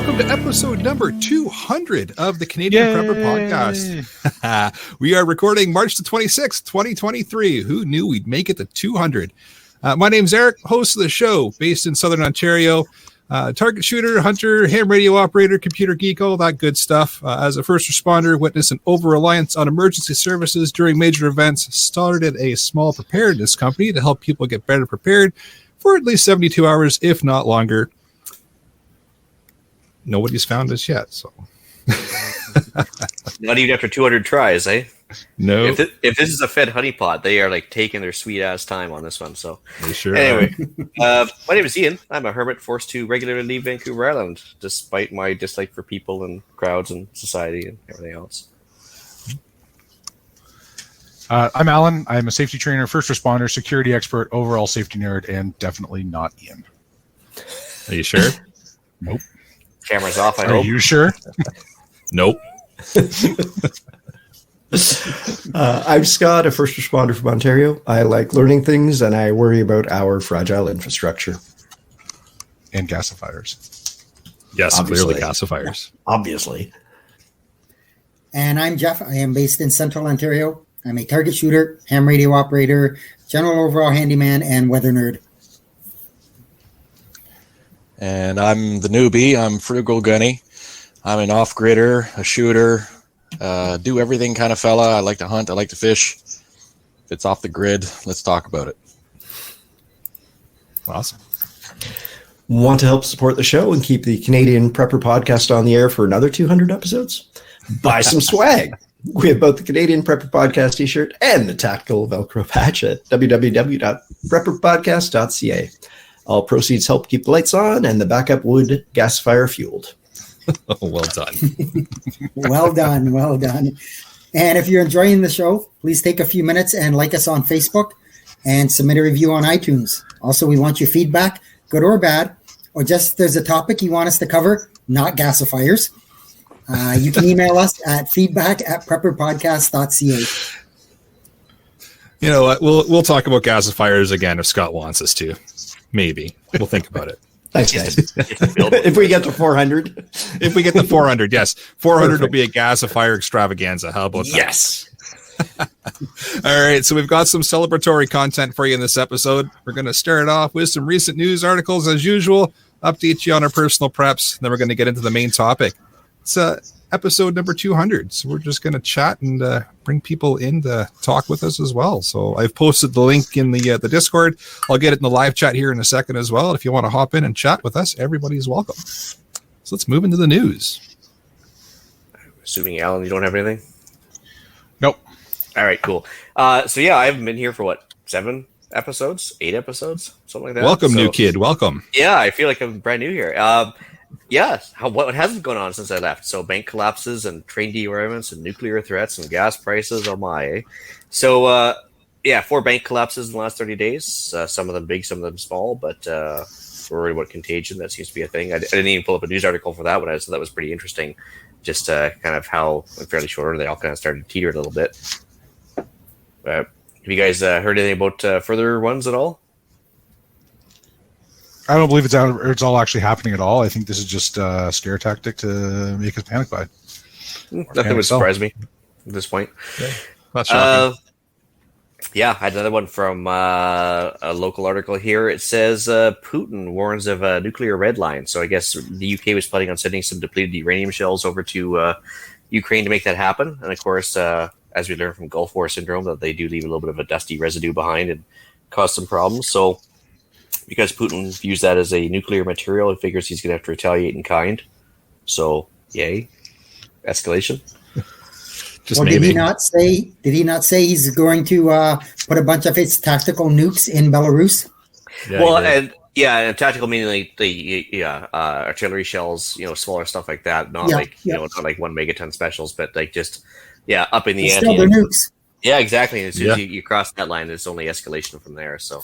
welcome to episode number 200 of the Canadian Prepper Podcast. We are recording March the 26th, 2023. Who knew we'd make it to 200? My name's Eric, host of the show, based in Southern Ontario. Target shooter, hunter, ham radio operator, computer geek, all that good stuff. As a first responder, witnessed an over-reliance on emergency services during major events, started a small preparedness company to help people get better prepared for at least 72 hours, if not longer. Nobody's found us yet, so. Not even after 200 tries, eh? No. If this is a fed honeypot, they are like taking their sweet ass time on this one. So they sure anyway, my name is Ian. I'm a hermit forced to regularly leave Vancouver Island, despite my dislike for people and crowds and society and everything else. I'm Alan. I'm a safety trainer, first responder, security expert, overall safety nerd, and definitely not Ian. Are you sure? Nope. Camera's off, I Are hope. you sure? Nope. I'm Scott, a first responder from Ontario. I like learning things, and I worry about our fragile infrastructure. And gasifiers. Yes, Obviously. clearly gasifiers. Obviously. And I'm Jeff. I am based in Central Ontario. I'm a target shooter, ham radio operator, general overall handyman, and weather nerd. And I'm the newbie. I'm Frugal Gunny. I'm an off-gridder, a shooter, do everything kind of fella. I like to hunt. I like to fish. If it's off the grid, let's talk about it. Awesome. Want to help support the show and keep the Canadian Prepper Podcast on the air for another 200 episodes? Buy some swag. We have both the Canadian Prepper Podcast t-shirt and the tactical Velcro patch at www.prepperpodcast.ca. All proceeds help keep the lights on and the backup wood gasifier fueled. Oh, well done. Well done. Well done. And if you're enjoying the show, please take a few minutes and like us on Facebook and submit a review on iTunes. Also, we want your feedback, good or bad, or just if there's a topic you want us to cover, not gasifiers. You can email us at feedback@prepperpodcast.ca. You know what? We'll talk about gasifiers again if Scott wants us to. Maybe. We'll think about it. Thanks, guys. If we get to 400. If we get to 400, yes. 400 will be a gasifier extravaganza. How about that? Yes. All right, so we've got some celebratory content for you in this episode. We're going to start off with some recent news articles as usual, update you on our personal preps, then we're going to get into the main topic. It's episode number 200, so we're just going to chat and bring people in to talk with us as well. So I've posted the link in the Discord. I'll get it in the live chat here in a second as well. If you want to hop in and chat with us, everybody's welcome. So let's move into the news. Assuming, Alan, you don't have anything? Nope. All right, cool. So yeah, I haven't been here for what, 7 episodes? 8 episodes? Something like that? Welcome, new kid. Welcome. Yeah, I feel like I'm brand new here. Yeah, what hasn't gone on since I left? So bank collapses and train derailments and nuclear threats and gas prices. Oh my! So 4 bank collapses in the last 30 days. Some of them big, some of them small. But we're worried about contagion. That seems to be a thing. I didn't even pull up a news article for that one. So that was pretty interesting. Just kind of how in fairly short order they all kind of started to teeter a little bit. Have you guys heard anything about further ones at all? I don't believe it's all actually happening at all. I think this is just a scare tactic to make us panic buy. Nothing would surprise me at this point. Okay. Not shocking. I had another one from a local article here. It says Putin warns of a nuclear red line. So I guess the UK was planning on sending some depleted uranium shells over to Ukraine to make that happen. And of course, as we learned from Gulf War syndrome, that they do leave a little bit of a dusty residue behind and cause some problems. So because Putin views that as a nuclear material, he figures he's going to have to retaliate in kind. So, yay. Escalation. Just Or maybe. did he not say he's going to put a bunch of his tactical nukes in Belarus? Yeah, and tactical meaning like the artillery shells, smaller stuff like that, not not like 1 megaton specials, but like just upping the ante. Still the nukes. Yeah, exactly. As soon as you cross that line, it's only escalation from there. So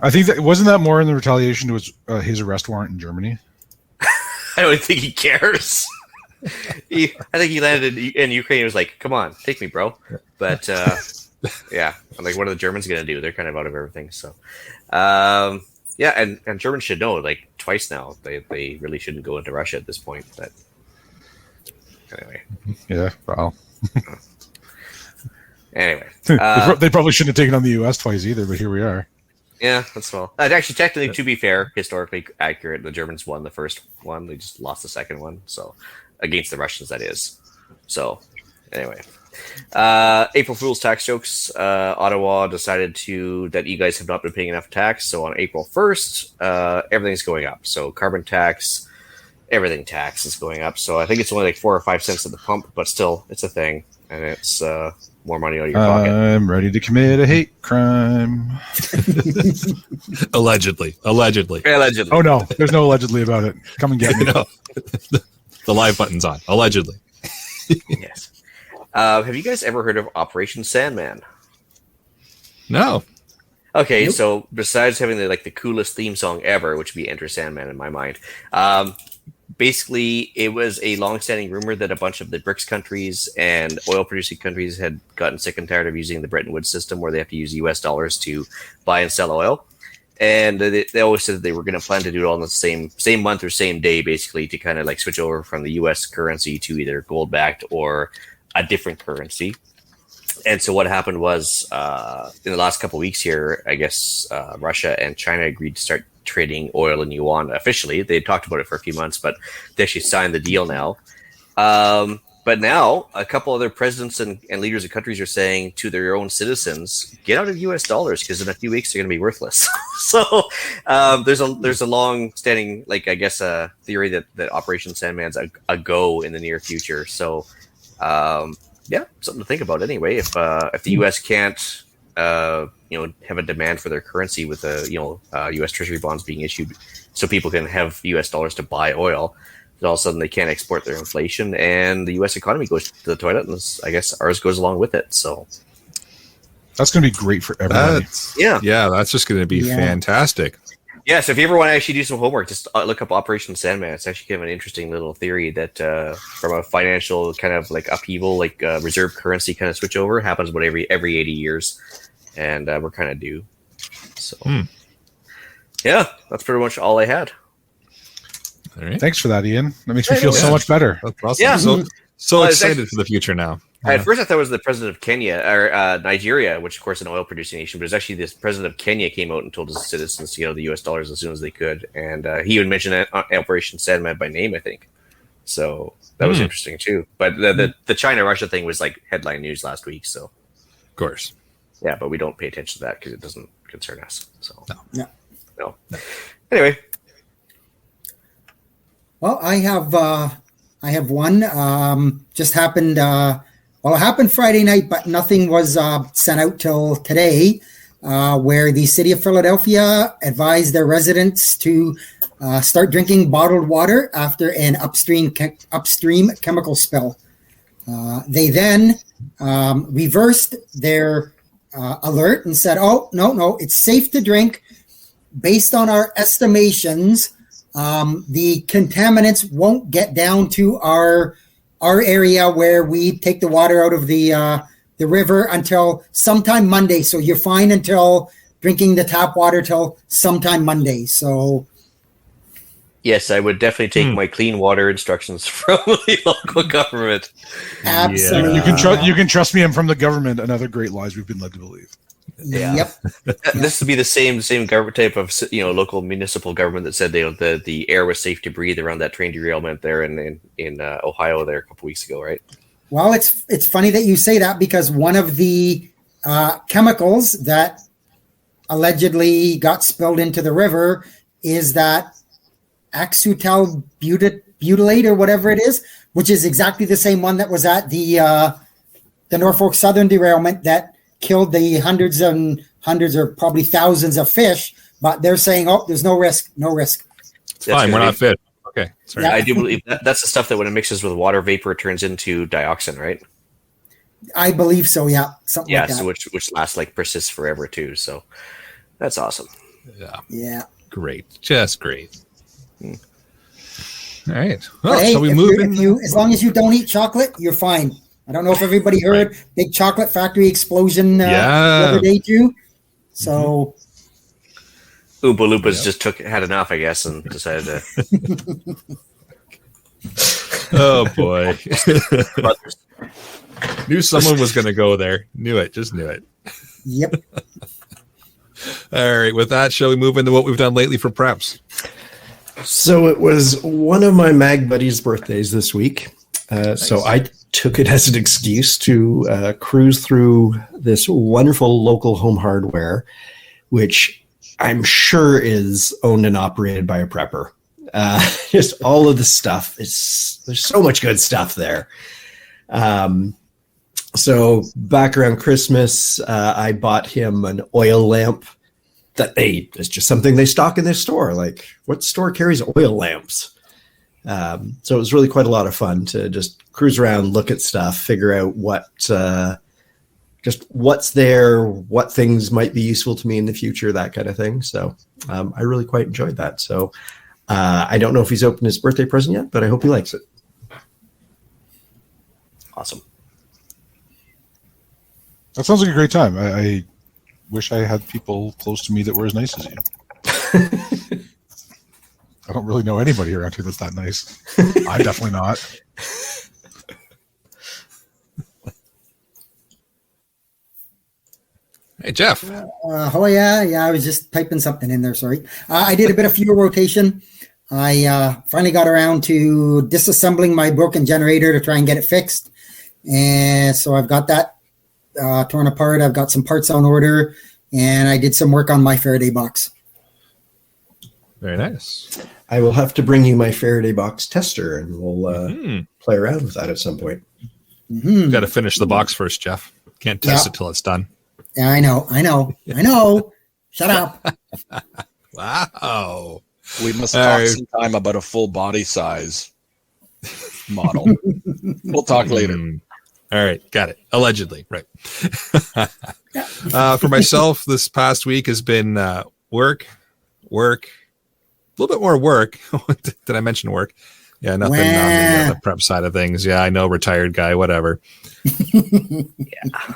I think that wasn't that more in the retaliation to his arrest warrant in Germany. I don't think he cares. I think he landed in Ukraine. He was like, "Come on, take me, bro." But I'm like, what are the Germans going to do? They're kind of out of everything. So, Yeah, and Germans should know, like, twice now. They really shouldn't go into Russia at this point. But anyway. Yeah, well. Anyway. They probably shouldn't have taken on the U.S. twice either, but here we are. Yeah, that's well. Actually, technically, to be fair, historically accurate, the Germans won the first one. They just lost the second one. So, against the Russians, that is. So, anyway. April Fool's tax jokes. Ottawa decided that you guys have not been paying enough tax. So, on April 1st, everything's going up. So, carbon tax, everything tax is going up. So, I think it's only like 4 or 5 cents at the pump, but still, it's a thing. And it's more money out of your pocket. I'm ready to commit a hate crime. Allegedly. Allegedly. Oh, no. There's no allegedly about it. Come and get me. No. The live button's on. Allegedly. Yes. Have you guys ever heard of Operation Sandman? No. Okay, so besides having the coolest theme song ever, which would be Enter Sandman in my mind, basically it was a long-standing rumor that a bunch of the BRICS countries and oil-producing countries had gotten sick and tired of using the Bretton Woods system where they have to use US dollars to buy and sell oil. And they always said that they were going to plan to do it all in the same month or same day, basically, to kind of like switch over from the US currency to either gold-backed or a different currency. And so what happened was in the last couple of weeks here, I guess Russia and China agreed to start trading oil in yuan officially. They had talked about it for a few months, but they actually signed the deal now. But now a couple other presidents and leaders of countries are saying to their own citizens, get out of US dollars because in a few weeks they're going to be worthless. So there's a long-standing, theory that Operation Sandman's a go in the near future. So yeah, something to think about anyway. If the U.S. can't, have a demand for their currency with U.S. Treasury bonds being issued, so people can have U.S. dollars to buy oil, then all of a sudden they can't export their inflation, and the U.S. economy goes to the toilet, and I guess ours goes along with it. So that's going to be great for everybody. Yeah, that's just going to be fantastic. Yeah, so if you ever want to actually do some homework, just look up Operation Sandman. It's actually kind of an interesting little theory that from a financial kind of like upheaval, reserve currency kind of switch over happens about every 80 years, and we're kind of due. So, yeah, that's pretty much all I had. All right. Thanks for that, Ian. That makes me feel so much better. That's awesome. Yeah. So excited for the future now. At first, I thought it was the president of Kenya or Nigeria, which, of course, is an oil-producing nation. But it's actually this president of Kenya came out and told his citizens to get out of the U.S. dollars as soon as they could, and he would mention Operation Sandman by name, I think. So that was interesting too. But the China-Russia thing was like headline news last week. So, of course, yeah, but we don't pay attention to that because it doesn't concern us. So no. Anyway, well, I have one. Just happened. Well, it happened Friday night, but nothing was sent out till today, where the city of Philadelphia advised their residents to start drinking bottled water after an upstream chemical spill. They then reversed their alert and said, "Oh, no, it's safe to drink. Based on our estimations, the contaminants won't get down to our area where we take the water out of the river until sometime Monday. So you're fine until drinking the tap water till sometime Monday." So yes, I would definitely take my clean water instructions from the local government. Absolutely. You can trust me. I'm from the government. Another great lies we've been led to believe. Yeah. Yep. This would be the same government type of local municipal government that said the air was safe to breathe around that train derailment there in Ohio there a couple weeks ago, right? Well, it's funny that you say that because one of the chemicals that allegedly got spilled into the river is that acetyl butylate or whatever it is, which is exactly the same one that was at the Norfolk Southern derailment that killed the hundreds or probably thousands of fish. But they're saying, "Oh, there's no risk. It's fine. We're not fit." Okay. Sorry. Yeah, I do believe that's the stuff that when it mixes with water vapor, it turns into dioxin, right? I believe so. Yeah. Something like that. So which lasts persists forever too. So that's awesome. Yeah. Great. Just great. All right. Well, Hey, shall we move in? as long as you don't eat chocolate, you're fine. I don't know if everybody heard big chocolate factory explosion the other day too. So Oompa Loompas Yep. just had enough, I guess, and decided to. Oh boy. Brothers. Knew someone was going to go there. Knew it. Just knew it. Yep. All right. With that, shall we move into what we've done lately for preps? So it was one of my mag buddies' birthdays this week. So I took it as an excuse to cruise through this wonderful local home hardware, which I'm sure is owned and operated by a prepper. Just all of the stuff. There's so much good stuff there. So back around Christmas, I bought him an oil lamp it's just something they stock in their store. Like, what store carries oil lamps? So it was really quite a lot of fun to just cruise around, look at stuff, figure out what's there, what things might be useful to me in the future, that kind of thing. So I really quite enjoyed that. So I don't know if he's opened his birthday present yet, but I hope he likes it. Awesome. That sounds like a great time. I wish I had people close to me that were as nice as you. I don't really know anybody around here that's that nice. I'm definitely not. Hey, Jeff. Oh yeah. I was just typing something in there. Sorry. I did a bit of fuel rotation. I finally got around to disassembling my broken generator to try and get it fixed, and so I've got that torn apart. I've got some parts on order, and I did some work on my Faraday box. Very nice. I will have to bring you my Faraday box tester, and we'll play around with that at some point. Mm-hmm. Got to finish the box first, Jeff. Can't test it till it's done. Yeah, I know. Shut up. Wow. We must talk sometime about a full body size model. We'll talk later. All right, got it. Allegedly, right. For myself, this past week has been work, a little bit more work. Did I mention work? Yeah, nothing on the prep side of things. Yeah, I know, retired guy, whatever. Yeah.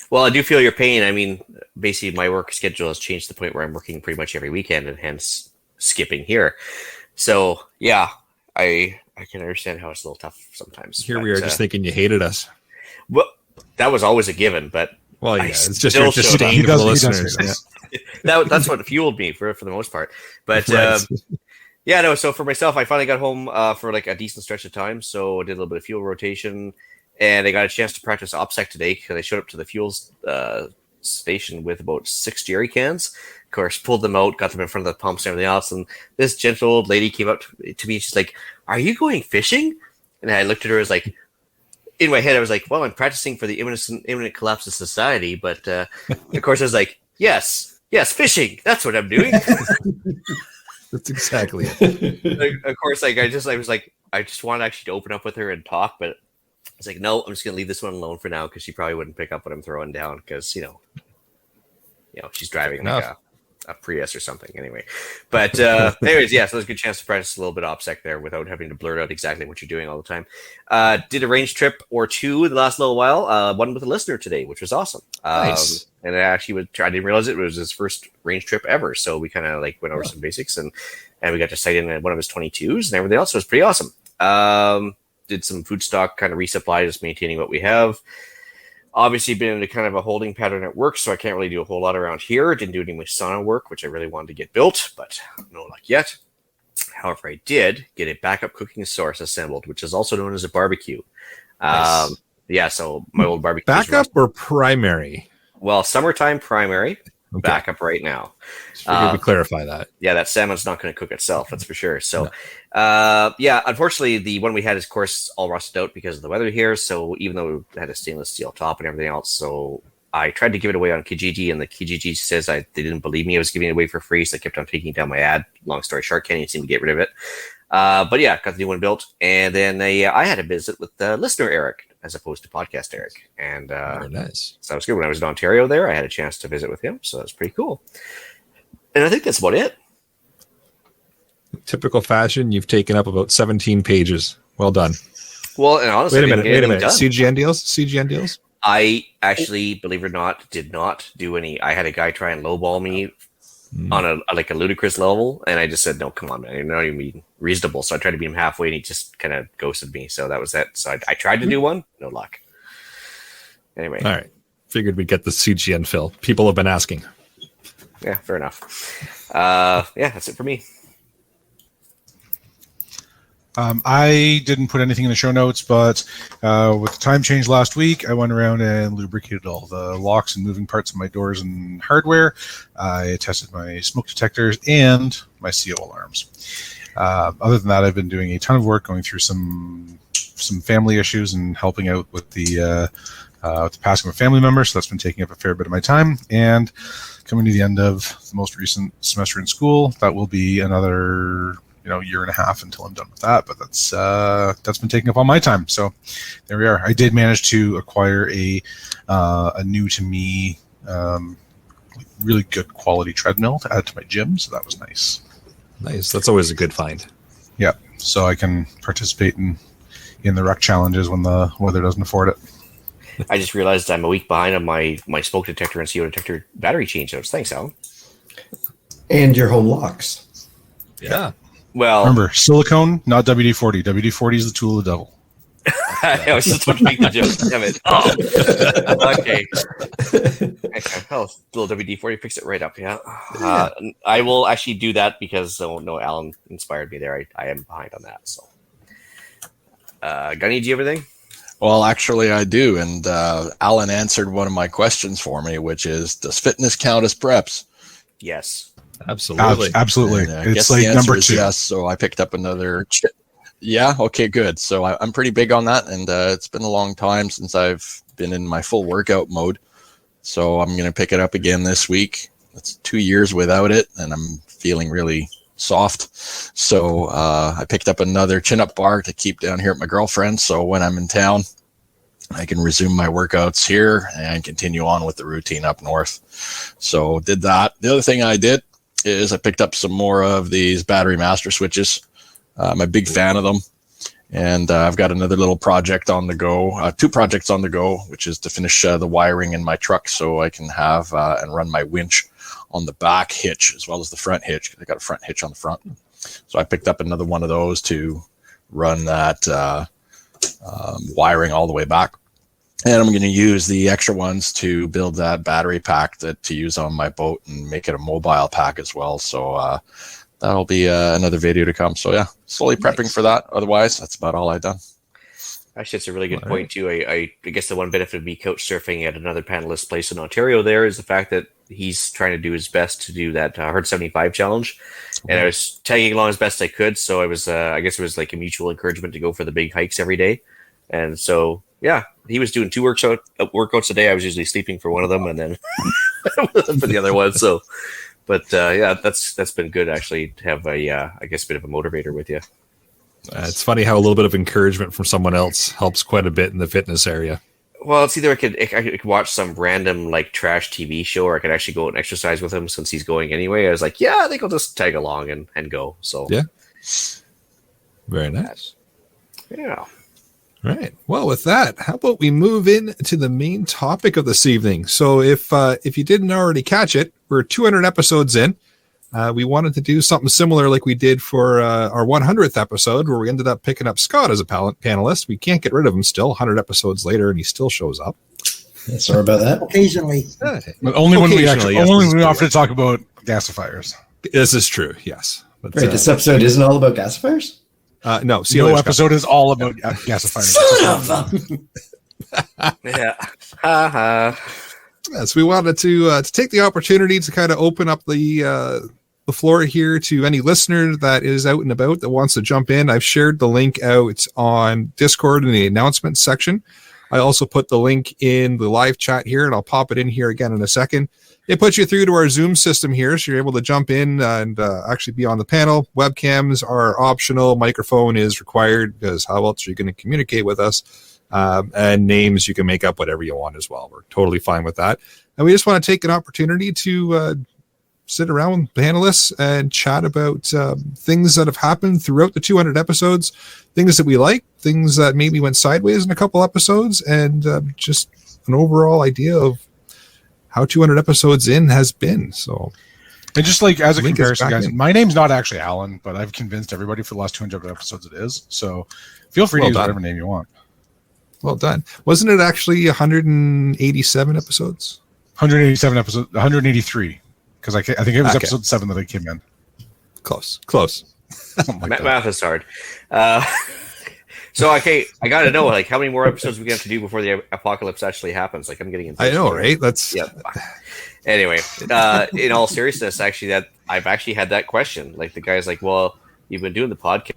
Well, I do feel your pain. I mean, basically, my work schedule has changed to the point where I'm working pretty much every weekend and hence skipping here. So, yeah, I can understand how it's a little tough sometimes. Here we are just thinking you hated us. Well, that was always a given, but well, yeah, it's just your disdain for the listeners. That's what fueled me for the most part. But yeah, no. So for myself, I finally got home for like a decent stretch of time. So I did a little bit of fuel rotation, and I got a chance to practice OPSEC today because I showed up to the fuel station with about 6 jerry cans. Of course, pulled them out, got them in front of the pumps and everything else. And this gentle old lady came up to me. She's like, "Are you going fishing?" And I looked at her as like, in my head, I was like, "Well, I'm practicing for the imminent collapse of society." But of course, I was like, "Yes, fishing. That's what I'm doing." That's exactly it. Of course, like I was like, I just wanted actually to open up with her and talk, but I was like, no, I'm just gonna leave this one alone for now because she probably wouldn't pick up what I'm throwing down because you know, she's driving like a Prius or something anyway. But anyways, yeah, so there's a good chance to practice a little bit of OPSEC there without having to blurt out exactly what you're doing all the time. Did a range trip or two the last little while. One with a listener today, which was awesome. Nice. And I didn't realize it was his first range trip ever. So we kind of like went over some basics and we got to sight in one of his 22s and everything else. So it was pretty awesome. Did some food stock kind of resupply, just maintaining what we have. Obviously been in a kind of a holding pattern at work, so I can't really do a whole lot around here. Didn't do any of my sauna work, which I really wanted to get built, but no luck yet. However, I did get a backup cooking source assembled, which is also known as a barbecue. Nice. Yeah, so my old barbecue. Backup or primary? Well, summertime primary, Okay. backup right now. We clarify that. Yeah, that salmon's not going to cook itself, that's for sure. So, yeah, unfortunately, the one we had is, of course, all rusted out because of the weather here. So even though we had a stainless steel top and everything else, so I tried to give it away on Kijiji, and the Kijiji says they didn't believe me I was giving it away for free, so I kept on taking down my ad. Long story short, can't even seem to get rid of it. But yeah, got the new one built, and then I had a visit with listener Eric as opposed to podcast Eric, and Very nice. so that was good. When I was in Ontario there, I had a chance to visit with him, so that was pretty cool. And I think that's about it. Typical fashion, you've taken up about 17 pages. Well done. Well, and honestly, Wait a minute. done. CGN deals? I actually, believe it or not, did not do any. I had a guy try and lowball me on a ludicrous level, and I just said, no, come on, man, you're not even being reasonable. So I tried to beat him halfway, and he just kind of ghosted me. So that was it. So I tried to do one, no luck. Anyway, All right. Figured we'd get the CGN fill. People have been asking. yeah, fair enough. Yeah, that's it for me. I didn't put anything in the show notes, but with the time change last week, I went around and lubricated all the locks and moving parts of my doors and hardware. I tested my smoke detectors and my CO alarms. Other than that, I've been doing a ton of work going through some family issues and helping out with the passing of a family member. So that's been taking up a fair bit of my time. And coming to the end of the most recent semester in school, that will be another year and a half until I'm done with that, but that's been taking up all my time. So there we are. I did manage to acquire a new to me really good quality treadmill to add to my gym, so that was nice. Nice. That's always a good find. Yeah, so I can participate in the rec challenges when the weather doesn't afford it. I just realized I'm a week behind on my smoke detector and CO detector battery changeouts. Thanks, Alan. And your home locks. Yeah. Well, Remember, silicone, not WD-40. WD-40 is the tool of the devil. I was just about to make the joke. Damn it. Oh, okay. Oh, little WD-40 picks it right up. Yeah. I will actually do that because Alan inspired me there. I am behind on that. So, Gunny, do you have anything? Well, actually, I do. And Alan answered one of my questions for me, which is, does fitness count as preps? Yes. Absolutely. Absolutely. And, It's guess like the answer number is 2. yes. So I picked up another. Yeah. Okay, good. So I'm pretty big on that. And it's been a long time since I've been in my full workout mode. So I'm going to pick it up again this week. It's 2 years without it, and I'm feeling really soft. So I picked up another chin-up bar to keep down here at my girlfriend's. So when I'm in town, I can resume my workouts here and continue on with the routine up north. So did that. The other thing I did is I picked up some more of these battery master switches. I'm a big fan of them. And I've got another little project on the go, 2 projects on the go, which is to finish the wiring in my truck so I can have and run my winch on the back hitch as well as the front hitch. I got a front hitch on the front. So I picked up another one of those to run that wiring all the way back. And I'm going to use the extra ones to build that battery pack to use on my boat and make it a mobile pack as well. So that'll be another video to come. So yeah, slowly prepping for that. Otherwise, that's about all I've done. Actually, it's a really good point too. I guess the one benefit of me couch surfing at another panelist place in Ontario there is the fact that he's trying to do his best to do that Hard 75 challenge. And I was tagging along as best I could. So I was, I guess it was like a mutual encouragement to go for the big hikes every day. And so, yeah, he was doing 2 workouts a day. I was usually sleeping for one of them and then for the other one. So, but yeah, that's been good actually to have I guess a bit of a motivator with you. It's funny how a little bit of encouragement from someone else helps quite a bit in the fitness area. Well, it's either I could watch some random like trash TV show, or I could actually go and exercise with him since he's going anyway. I was like, yeah, I think I'll just tag along and go. So yeah, very nice. Yeah. Right. Well, with that, how about we move in to the main topic of this evening? So if you didn't already catch it, we're 200 episodes in. We wanted to do something similar like we did for our 100th episode, where we ended up picking up Scott as a panelist. We can't get rid of him still, 100 episodes later, and he still shows up. Yeah, sorry about that. Occasionally. But only when we Occasionally, actually, yes, only this when we is offer true. to talk about gasifiers. This is true, yes. But, Right, this episode isn't all about gasifiers? no, see you No later, Scott. episode is all about gasifiers. Yeah. Ha Yes, we wanted to take the opportunity to kind of open up the floor here to any listener that is out and about that wants to jump in. I've shared the link out on Discord in the announcements section. I also put the link in the live chat here, and I'll pop it in here again in a second. It puts you through to our Zoom system here, so you're able to jump in and actually be on the panel. Webcams are optional. Microphone is required, because how else are you going to communicate with us? And names, you can make up whatever you want as well. We're totally fine with that. And we just want to take an opportunity to sit around with panelists and chat about things that have happened throughout the 200 episodes, things that we like, things that maybe went sideways in a couple episodes, and just an overall idea of how 200 episodes in has been. So And just like as a Link is comparison, back guys, in. my name's not actually Alan, but I've convinced everybody for the last 200 episodes it is. So feel free Well to use done. whatever name you want. Well done. Wasn't it actually 187 episodes? 187 episodes, 183, because I think it was Okay. episode 7 that I came in. Close. Oh my God. Math is hard. So okay, I got to know like how many more episodes we have to do before the apocalypse actually happens. Like I'm getting I know, right? That's Yeah. Anyway, in all seriousness, actually, that I've actually had that question. Like the guy's like, "Well, you've been doing the podcast."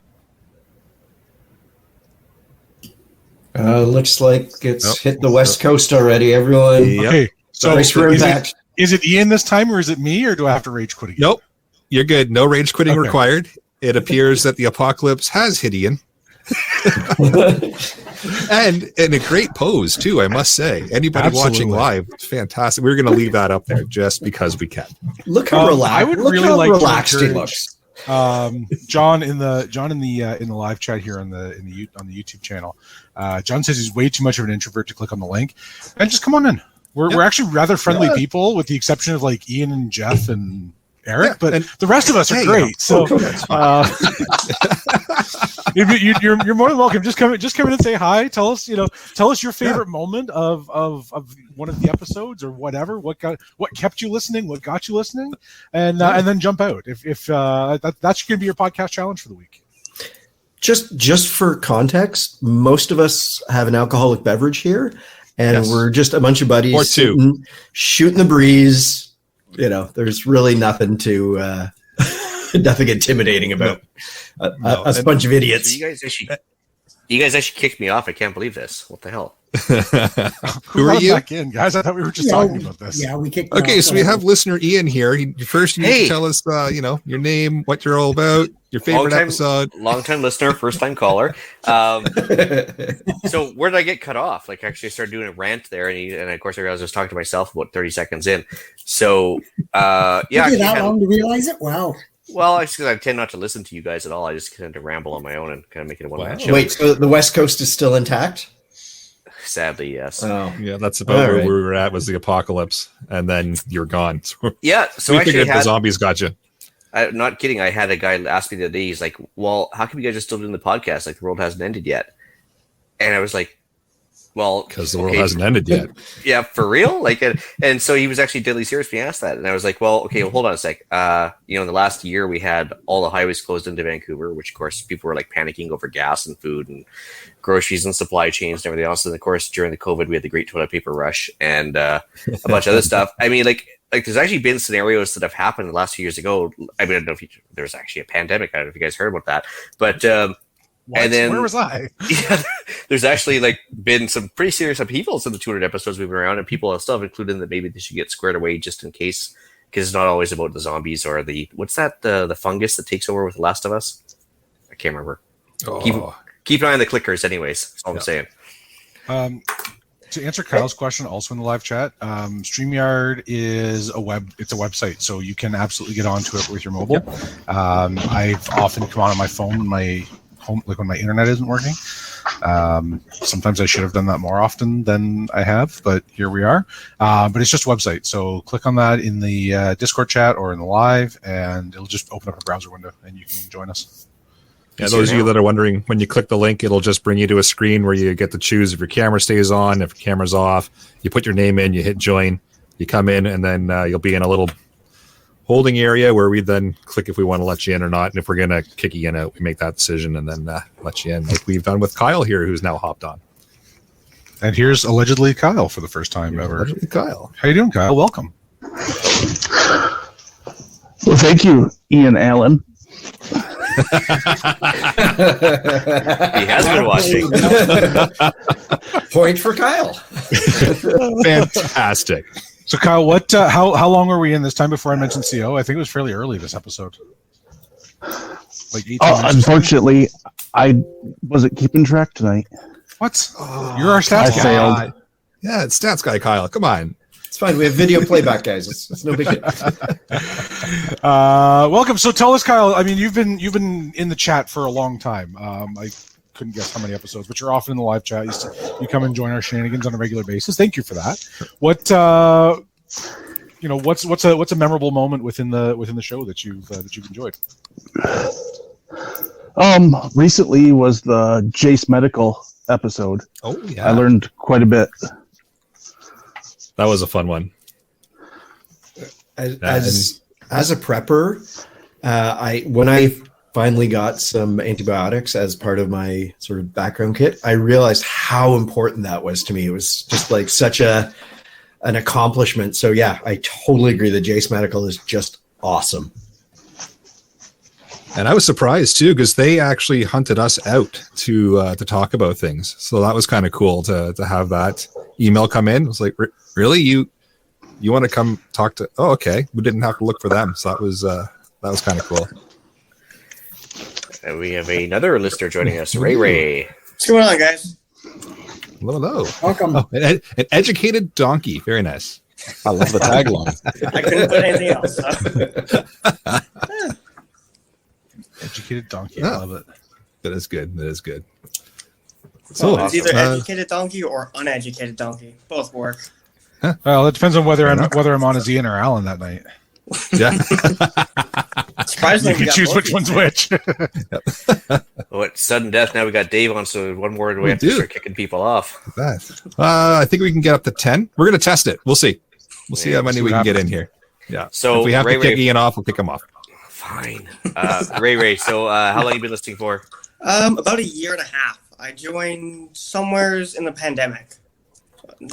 Looks like it's Nope. hit the West Coast already, everyone. Yep. Okay, so Thanks for is impact. it Ian this time, or is it me, or do I have to rage quit again? Nope. You're good. No rage quitting Okay. required. It appears that the apocalypse has hit Ian. And in a great pose too, I must say. Anybody Absolutely. watching live, it's fantastic. We're going to leave that up there just because we can. Look how relaxed. I would look really how like to relaxed he encourage- looks. John in the live chat here on the YouTube channel. John says he's way too much of an introvert to click on the link, and just come on in. We're actually rather friendly Yeah. people, with the exception of like Ian and Jeff and Eric, Yeah, but and- the rest of us are Hey, great. So that's fine. you're more than welcome. Just come in and say hi. Tell us your favorite moment of one of the episodes or whatever. What kept you listening? What got you listening? And then jump out if that's going to be your podcast challenge for the week. Just for context, most of us have an alcoholic beverage here, and Yes. we're just a bunch of buddies Or two. shooting the breeze. There's really nothing to nothing intimidating about No, a and- bunch of So idiots. you guys actually kicked me off. I can't believe this. What the hell? Who are brought him you? back in, guys? I thought we were just talking about this. Yeah, we kicked. Okay, so we have listener Ian here. First, you need Hey. to tell us, your name, what you're all about, your favorite Long-time- episode. Long-time listener, first-time caller. So where did I get cut off? Like, actually, I started doing a rant there, and of course, I was just talking to myself about 30 seconds in. So, yeah, Took you actually that had- long to realize it? Wow. well, because I tend not to listen to you guys at all. I just tend to ramble on my own and kind of make it a one-man Wow. show. Wait, so the West Coast is still intact? Sadly, yes. Oh, Yeah, that's about All where right. we were at, was the apocalypse, and then you're gone. So Yeah, so we actually, figured the had, zombies got you. I'm not kidding. I had a guy ask me the other day. He's like, "Well, how come you guys are still doing the podcast? Like the world hasn't ended yet?" And I was like, "Well, Because the world okay, hasn't ended yet. yeah, for real." Like, and so he was actually deadly serious when he asked that, and I was like, "Well, okay, well, hold on a sec. In the last year, we had all the highways closed into Vancouver, which of course people were like panicking over gas and food and groceries and supply chains and everything else. And of course, during the COVID, we had the great toilet paper rush and a bunch of other stuff. I mean, like there's actually been scenarios that have happened the last few years ago. I mean, I don't know if there was actually a pandemic. I don't know if you guys heard about that, but What? and then Where was I? yeah, there's actually like been some pretty serious upheavals in the 200 episodes we've been around, and people have still have included that maybe they should get squared away just in case, because it's not always about the zombies or what's that the fungus that takes over with The Last of Us. I can't remember. Oh, Keep an eye on the clickers, anyways. That's all Yeah. I'm saying. To answer Kyle's question, also in the live chat, StreamYard is it's a website, so you can absolutely get onto it with your mobile. I've often come on my phone when my home, like when my internet isn't working. Sometimes I should have done that more often than I have, but here we are. But it's just a website, so click on that in the Discord chat or in the live, and it'll just open up a browser window, and you can join us. yeah, those of you that are wondering, when you click the link, it'll just bring you to a screen where you get to choose if your camera stays on, if your camera's off. You put your name in, you hit join, you come in, and then you'll be in a little holding area where we then click if we want to let you in or not. And if we're going to kick you in out, we make that decision and then let you in, like we've done with Kyle here, who's now hopped on. And here's allegedly Kyle for the first time ever. Kyle. How you doing, Kyle? Welcome. Well, thank you, Ian Allen. He has been watching. Point for Kyle. Fantastic. So, Kyle, what? How long were we in this time before I mentioned CO? I think it was fairly early this episode. Like 18 minutes. Unfortunately, I wasn't keeping track tonight. What? You're our stats I guy. failed. Yeah, it's stats guy Kyle. Come on. It's fine. We have video playback, guys. It's no big deal. Welcome. So, tell us, Kyle. I mean, you've been in the chat for a long time. I couldn't guess how many episodes, but you're often in the live chat. You come and join our shenanigans on a regular basis. Thank you for that. What? what's a memorable moment within the show that you've enjoyed? Recently was the Jace Medical episode. Oh yeah, I learned quite a bit. That was a fun one. As a prepper, when I finally got some antibiotics as part of my sort of background kit, I realized how important that was to me. It was just like such an accomplishment. So yeah, I totally agree that Jace Medical is just awesome. And I was surprised too, because they actually hunted us out to talk about things. So that was kind of cool to have that email come in. It was like, really, you want to come talk to? Oh, okay. We didn't have to look for them, so that was kind of cool. And we have another listener joining us, Ray. What's going on, guys? Hello. Welcome. Oh, an educated donkey. Very nice. I love the tagline. I couldn't put anything else. Educated donkey. Yeah. I love it. That is good. So So it's either uh, educated donkey or uneducated donkey. Both work. Well, it depends on whether I'm on as Ian or Alan that night. yeah. Surprisingly, You we can got choose both which of one's you. which. What sudden death? Now we got Dave on, so one more and we We have to do. start kicking people off. That. I think we can get up to 10. We're going to test it. We'll see. We'll see how many see we what can get happens. in here. Yeah. So if we have Ray, to kick Ian off, we'll kick him off. Fine. Ray. So how long have you been listening for? About a year and a half. I joined somewheres in the pandemic.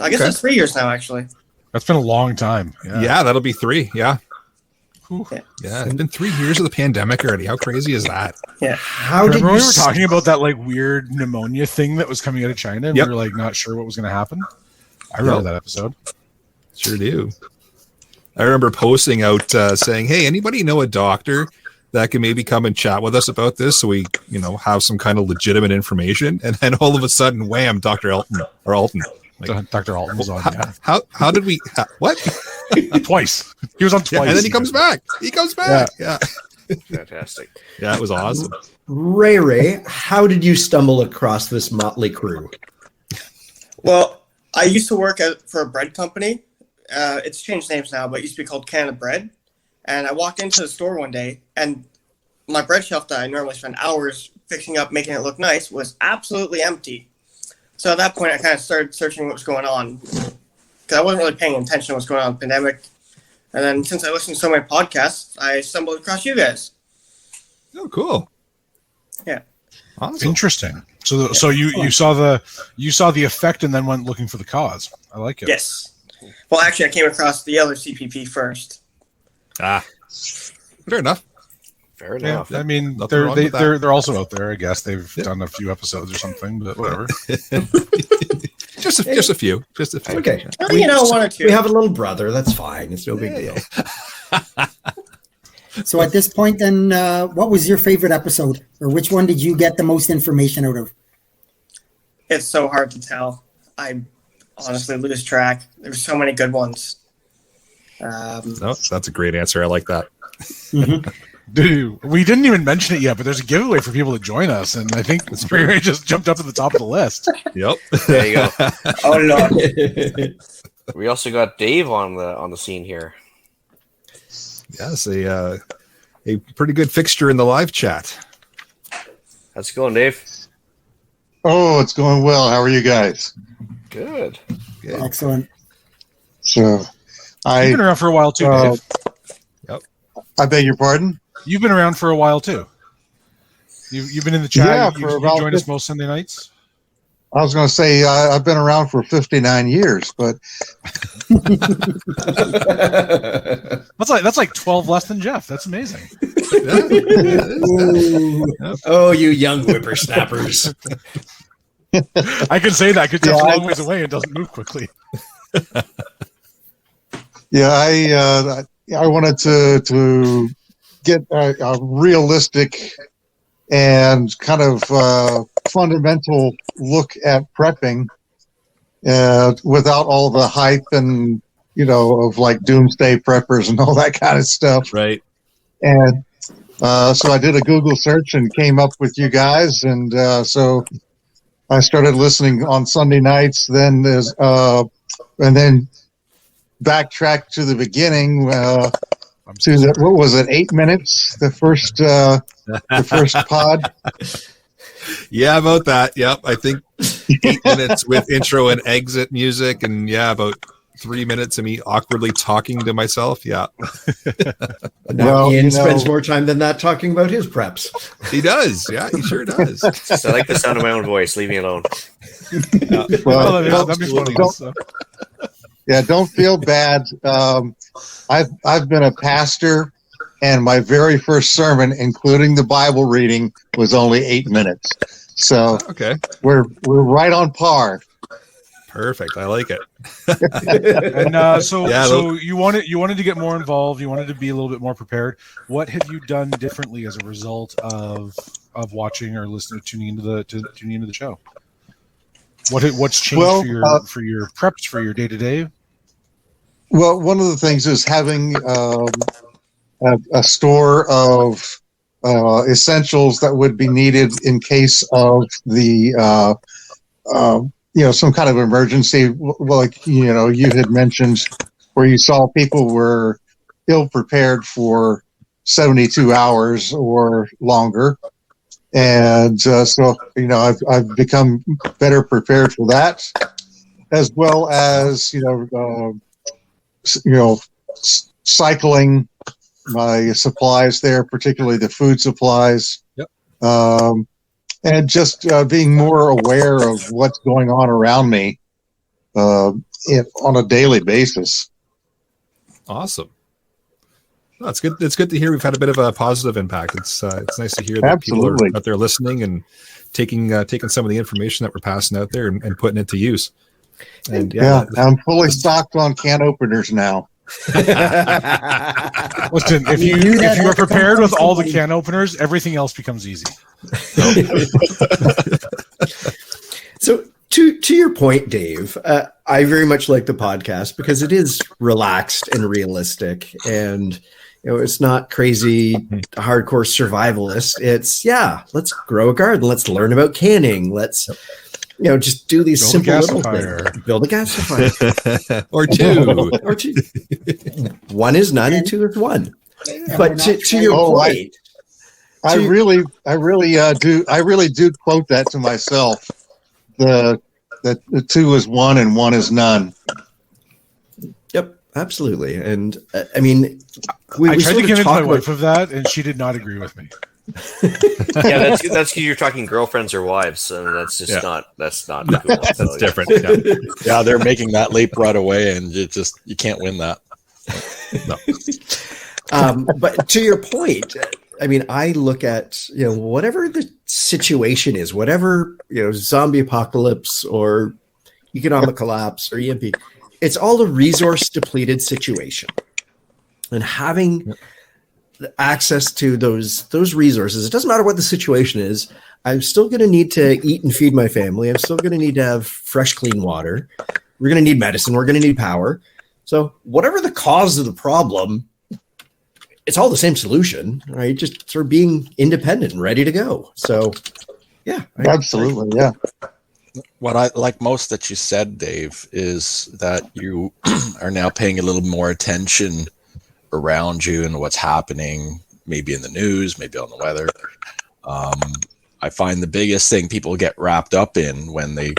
I guess Okay. it's 3 years now, actually. That's been a long time. Yeah, that'll be 3. Yeah. Yeah. Yeah. It's been 3 years of the pandemic already. How crazy is that? How did Remember you when we were talking about that like weird pneumonia thing that was coming out of China, and Yep. we were like not sure what was going to happen? I remember Yep. that episode. Sure do. I remember posting out saying, "Hey, anybody know a doctor that can maybe come and chat with us about this, so we, have some kind of legitimate information?" And then all of a sudden, wham! Dr. Alton. Like, Dr. Alton was on. how did we? What? Twice. He was on Yeah, twice. and then he comes back. He comes back. Yeah. Fantastic. Yeah, it was awesome. Ray, how did you stumble across this motley crew? Well, I used to work for a bread company. It's changed names now, but it used to be called Canada Bread. And I walked into the store one day, and my bread shelf that I normally spend hours fixing up, making it look nice, was absolutely empty. So at that point, I kind of started searching what was going on, because I wasn't really paying attention to what's going on in the pandemic. And then since I listened to so many podcasts, I stumbled across you guys. Oh, cool. Yeah. Awesome. Interesting. So you saw the effect and then went looking for the cause. I like it. Yes. Well, actually, I came across the other CPP first. Fair enough. Fair Yeah, enough. I mean Nothing wrong with that. they're also out there. I guess they've done a few episodes or something, but whatever. Just a few. Just a few. Okay. Well, one or two. We have a little brother. That's fine. It's no big deal. So at this point, then, what was your favorite episode, or which one did you get the most information out of? It's so hard to tell. I honestly lose track. There's so many good ones. No, that's a great answer. I like that. Dude, we didn't even mention it yet, but there's a giveaway for people to join us, and I think Ray just jumped up to the top of the list. Yep. There you go. Oh, Lord. We also got Dave on the scene here. Yes, a pretty good fixture in the live chat. How's it going, Dave? Oh, it's going well. How are you guys? Good. Good. Excellent. So, You've I been around for a while too, Dave. I beg your pardon. You've been around for a while too. You've been in the chat. Yeah, you for about join us most Sunday nights. I was going to say I've been around for 59 years, but That's like 12 less than Jeff. That's amazing. Oh, you young whippersnappers. I can say that because Jeff's a long ways away and doesn't move quickly. yeah, I wanted to get a realistic and kind of fundamental look at prepping without all the hype and of like doomsday preppers and all that kind of stuff. Right. And so I did a Google search and came up with you guys, and so I started listening on Sunday nights. Then and then backtrack to the beginning. What was it? 8 minutes. The first pod. Yeah, about that. Yep, I think 8 minutes with intro and exit music, and about 3 minutes of me awkwardly talking to myself. Yeah. Now Ian spends more time than that talking about his preps. He does. Yeah, he sure does. So I like the sound of my own voice. Leave me alone. Don't feel bad. I've been a pastor, and my very first sermon, including the Bible reading, was only 8 minutes. So okay, we're right on par. Perfect. I like it. And so you wanted to get more involved. You wanted to be a little bit more prepared. What have you done differently as a result of watching or listening, tuning into the show? What's changed for your preps for your day to day? Well, one of the things is having a store of essentials that would be needed in case of the some kind of emergency. Like you had mentioned where you saw people were ill prepared for 72 hours or longer, and I've become better prepared for that, as well as cycling my supplies there, particularly the food supplies. Yep. And just being more aware of what's going on around me on a daily basis. Awesome. Well, it's good. It's good to hear we've had a bit of a positive impact. It's nice to hear that people are out there listening and taking some of the information that we're passing out there and putting it to use. And I'm fully stocked on can openers now. Listen, if you are prepared with all the can openers, everything else becomes easy. So to your point, Dave, I very much like the podcast because it is relaxed and realistic, and it's not crazy hardcore survivalist. It's let's grow a garden, let's learn about canning, let's just do these simple little things. Build a gasifier. or two. Or two. One is none and two is one. But to your point. I really do quote that to myself. The two is one and one is none. Yep, absolutely. And I mean, I tried to convince my wife of that, and she did not agree with me. That's because you're talking girlfriends or wives, and that's just not cool. That's different. Yeah, they're making that leap right away, and you can't win that. No. But to your point, I mean, I look at whatever the situation is, whatever zombie apocalypse or economic collapse or EMP, it's all a resource depleted situation, and having access to those resources. It doesn't matter what the situation is. I'm still going to need to eat and feed my family. I'm still going to need to have fresh, clean water. We're going to need medicine. We're going to need power. So whatever the cause of the problem, it's all the same solution, right? Just sort of being independent and ready to go. So, yeah. Absolutely, yeah. What I like most that you said, Dave, is that you are now paying a little more attention around you and what's happening, maybe in the news, maybe on the weather. I find the biggest thing people get wrapped up in when they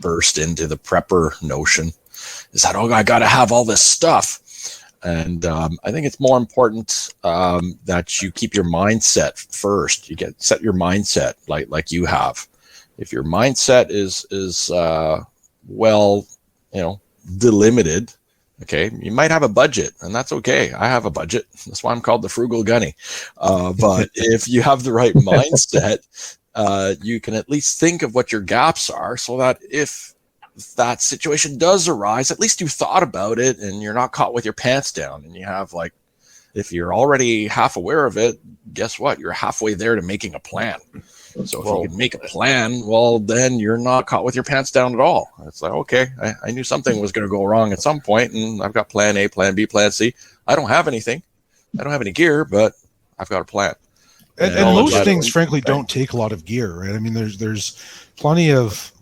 burst into the prepper notion is that, I got to have all this stuff. And I think it's more important that you keep your mindset first. Set your mindset like you have. If your mindset is delimited, okay, you might have a budget, and that's okay. I have a budget. That's why I'm called the Frugal Gunny. But if you have the right mindset, you can at least think of what your gaps are, so that if that situation does arise, at least you thought about it and you're not caught with your pants down. And you have, if you're already half aware of it, guess what? You're halfway there to making a plan. So if you can make a plan, then you're not caught with your pants down at all. It's like, okay, I knew something was going to go wrong at some point, and I've got plan A, plan B, plan C. I don't have anything. I don't have any gear, but I've got a plan. And most things, frankly, don't take a lot of gear, right? I mean, there's plenty of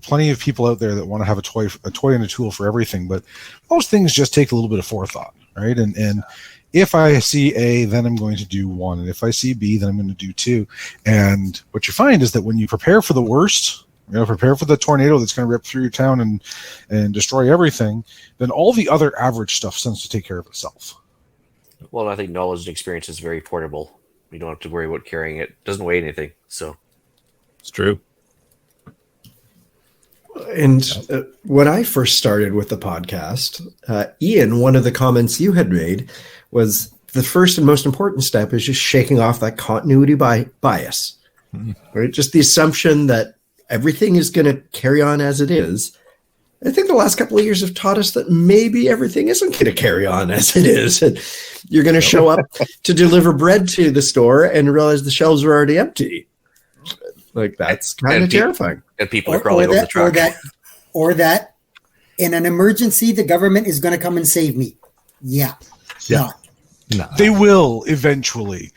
people out there that want to have a toy and a tool for everything, but most things just take a little bit of forethought, right? And if I see A, then I'm going to do 1, and if I see B, then I'm going to do 2. And what you find is that when you prepare for the worst, prepare for the tornado that's going to rip through your town and destroy everything, then all the other average stuff tends to take care of itself. Well, I think knowledge and experience is very portable. You don't have to worry about carrying it. It doesn't weigh anything, so it's true. And when I first started with the podcast, Ian, one of the comments you had made was the first and most important step is just shaking off that continuity bias, right? Just the assumption that everything is going to carry on as it is. I think the last couple of years have taught us that maybe everything isn't going to carry on as it is. And you're going to show up to deliver bread to the store and realize the shelves are already empty. Like, that's kind of terrifying. And people are crawling over the truck. Or that in an emergency, the government is going to come and save me. Yeah. No. They will eventually.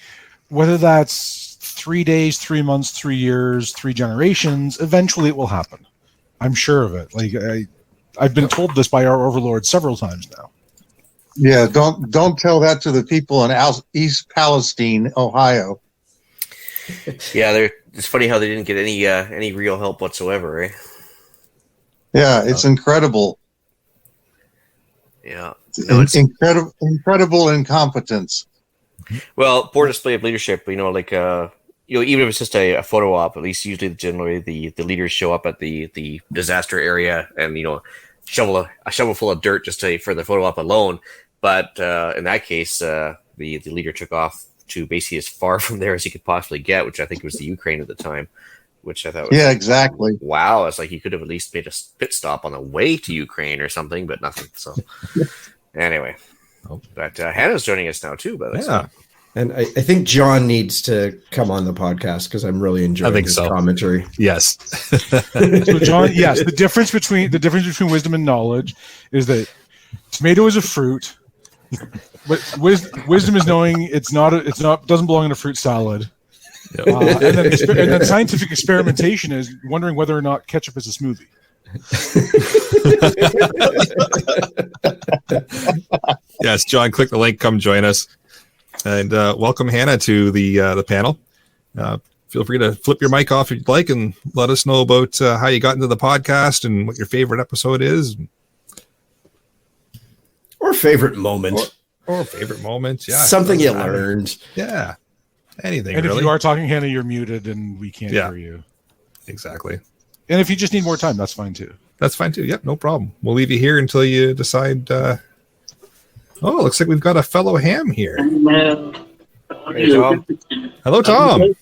Whether that's 3 days, 3 months, 3 years, 3 generations, eventually it will happen. I'm sure of it. Like I've been told this by our overlord several times now. Yeah, don't tell that to the people in East Palestine, Ohio. Yeah, it's funny how they didn't get any real help whatsoever, right? Yeah, it's incredible. Yeah, incredible incompetence. Well, poor display of leadership. Even if it's just a photo op, at least usually generally the leaders show up at the disaster area and shovel a shovel full of dirt just for the photo op alone. But in that case, the leader took off to basically as far from there as he could possibly get, which I think was the Ukraine at the time. Which I thought was exactly. Wow, it's like he could have at least made a pit stop on the way to Ukraine or something, but nothing. So anyway, but Hannah's joining us now too. But yeah. And I think John needs to come on the podcast because I'm really enjoying his commentary. Yes. So John, yes, the difference between wisdom and knowledge is that tomato is a fruit, but wisdom is knowing it's doesn't belong in a fruit salad. Yep. And then scientific experimentation is wondering whether or not ketchup is a smoothie. Yes, John, click the link. Come join us, and welcome Hannah to the panel. Feel free to flip your mic off if you'd like, and let us know about how you got into the podcast and what your favorite episode is, or favorite moment, or favorite moment. Yeah, something you learned. Yeah. Anything. And really. If you are talking, Hannah, you're muted and we can't hear you. Exactly. And if you just need more time, that's fine too. That's fine too. Yep, no problem. We'll leave you here until you decide. Looks like we've got a fellow ham here. Hey, Tom. Hello, Tom.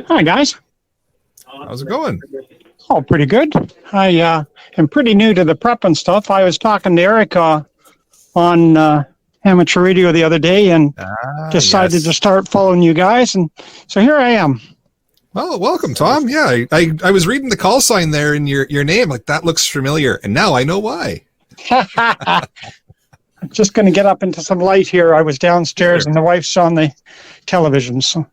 Hi, guys. How's it going? Oh, pretty good. I am pretty new to the prep and stuff. I was talking to Eric on amateur radio the other day and decided to start following you guys, and so here I am. Well, welcome, Tom. Yeah, I was reading the call sign there in your name, like that looks familiar, and now I know why. I'm just going to get up into some light here. I was downstairs and the wife's on the television. So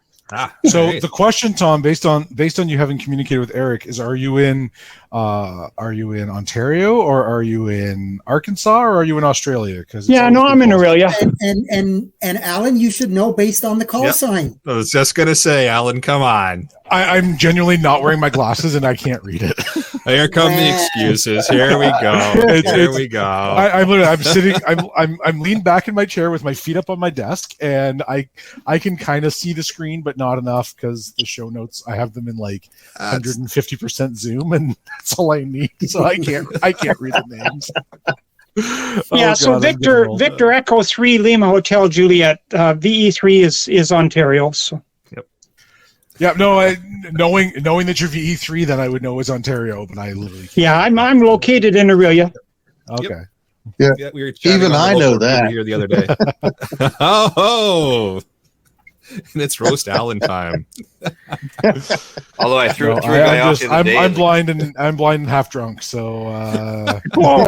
the question, Tom, based on you having communicated with Eric, is are you in Ontario or are you in Arkansas or are you in Australia? Because I'm in Australia. And Alan, you should know based on the call sign. I was just gonna say, Alan, come on. I'm genuinely not wearing my glasses and I can't read it. Here come the excuses. Here we go. Here we go. I'm sitting. I'm leaned back in my chair with my feet up on my desk, and I can kind of see the screen, but not enough because the show notes I have them in like 150% zoom, and that's all I need. So I can't read the names. So Victor Echo 3 Lima Hotel Juliet VE3 is Ontario. So. Yeah, no. Knowing that you're VE3, then I would know it's Ontario, but I literally can't. Yeah, I'm located in Aurelia. Okay. Yeah, we were even I know that here the other day. Oh, and it's roast Allen time. Although I threw a guy off the other day. I'm blind and half drunk, so. I threw a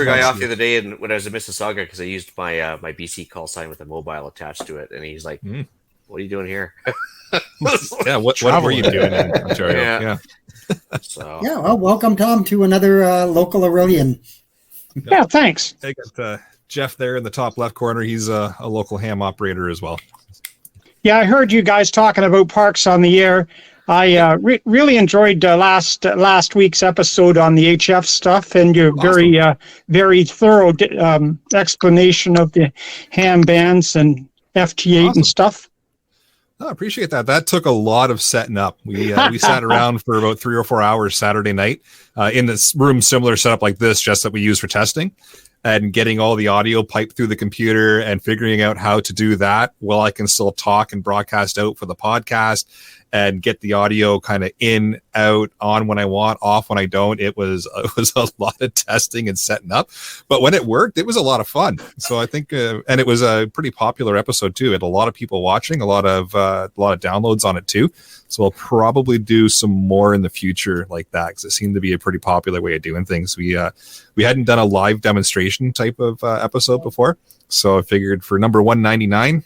guy off the other day, and when I was in Mississauga, because I used my my BC call sign with a mobile attached to it, and he's like, "What are you doing here?" Yeah, what were you doing in Ontario? Yeah. So. Yeah, well, welcome, Tom, to another local Aurelian. Yeah, thanks. I got Jeff there in the top left corner. He's a local ham operator as well. Yeah, I heard you guys talking about parks on the air. I really enjoyed last week's episode on the HF stuff and your very thorough explanation of the ham bands and FT8 and stuff. I appreciate that. That took a lot of setting up. We sat around for about 3 or 4 hours Saturday night in this room, similar setup like this, just that we use for testing, and getting all the audio piped through the computer and figuring out how to do that while I can still talk and broadcast out for the podcast and get the audio kind of in, out, on when I want, off when I don't. It was a lot of testing and setting up, but when it worked, it was a lot of fun. So I think, and it was a pretty popular episode too. It had a lot of people watching, a lot of downloads on it too. So I'll probably do some more in the future like that, because it seemed to be a pretty popular way of doing things. We hadn't done a live demonstration type of episode before, so I figured for number 199.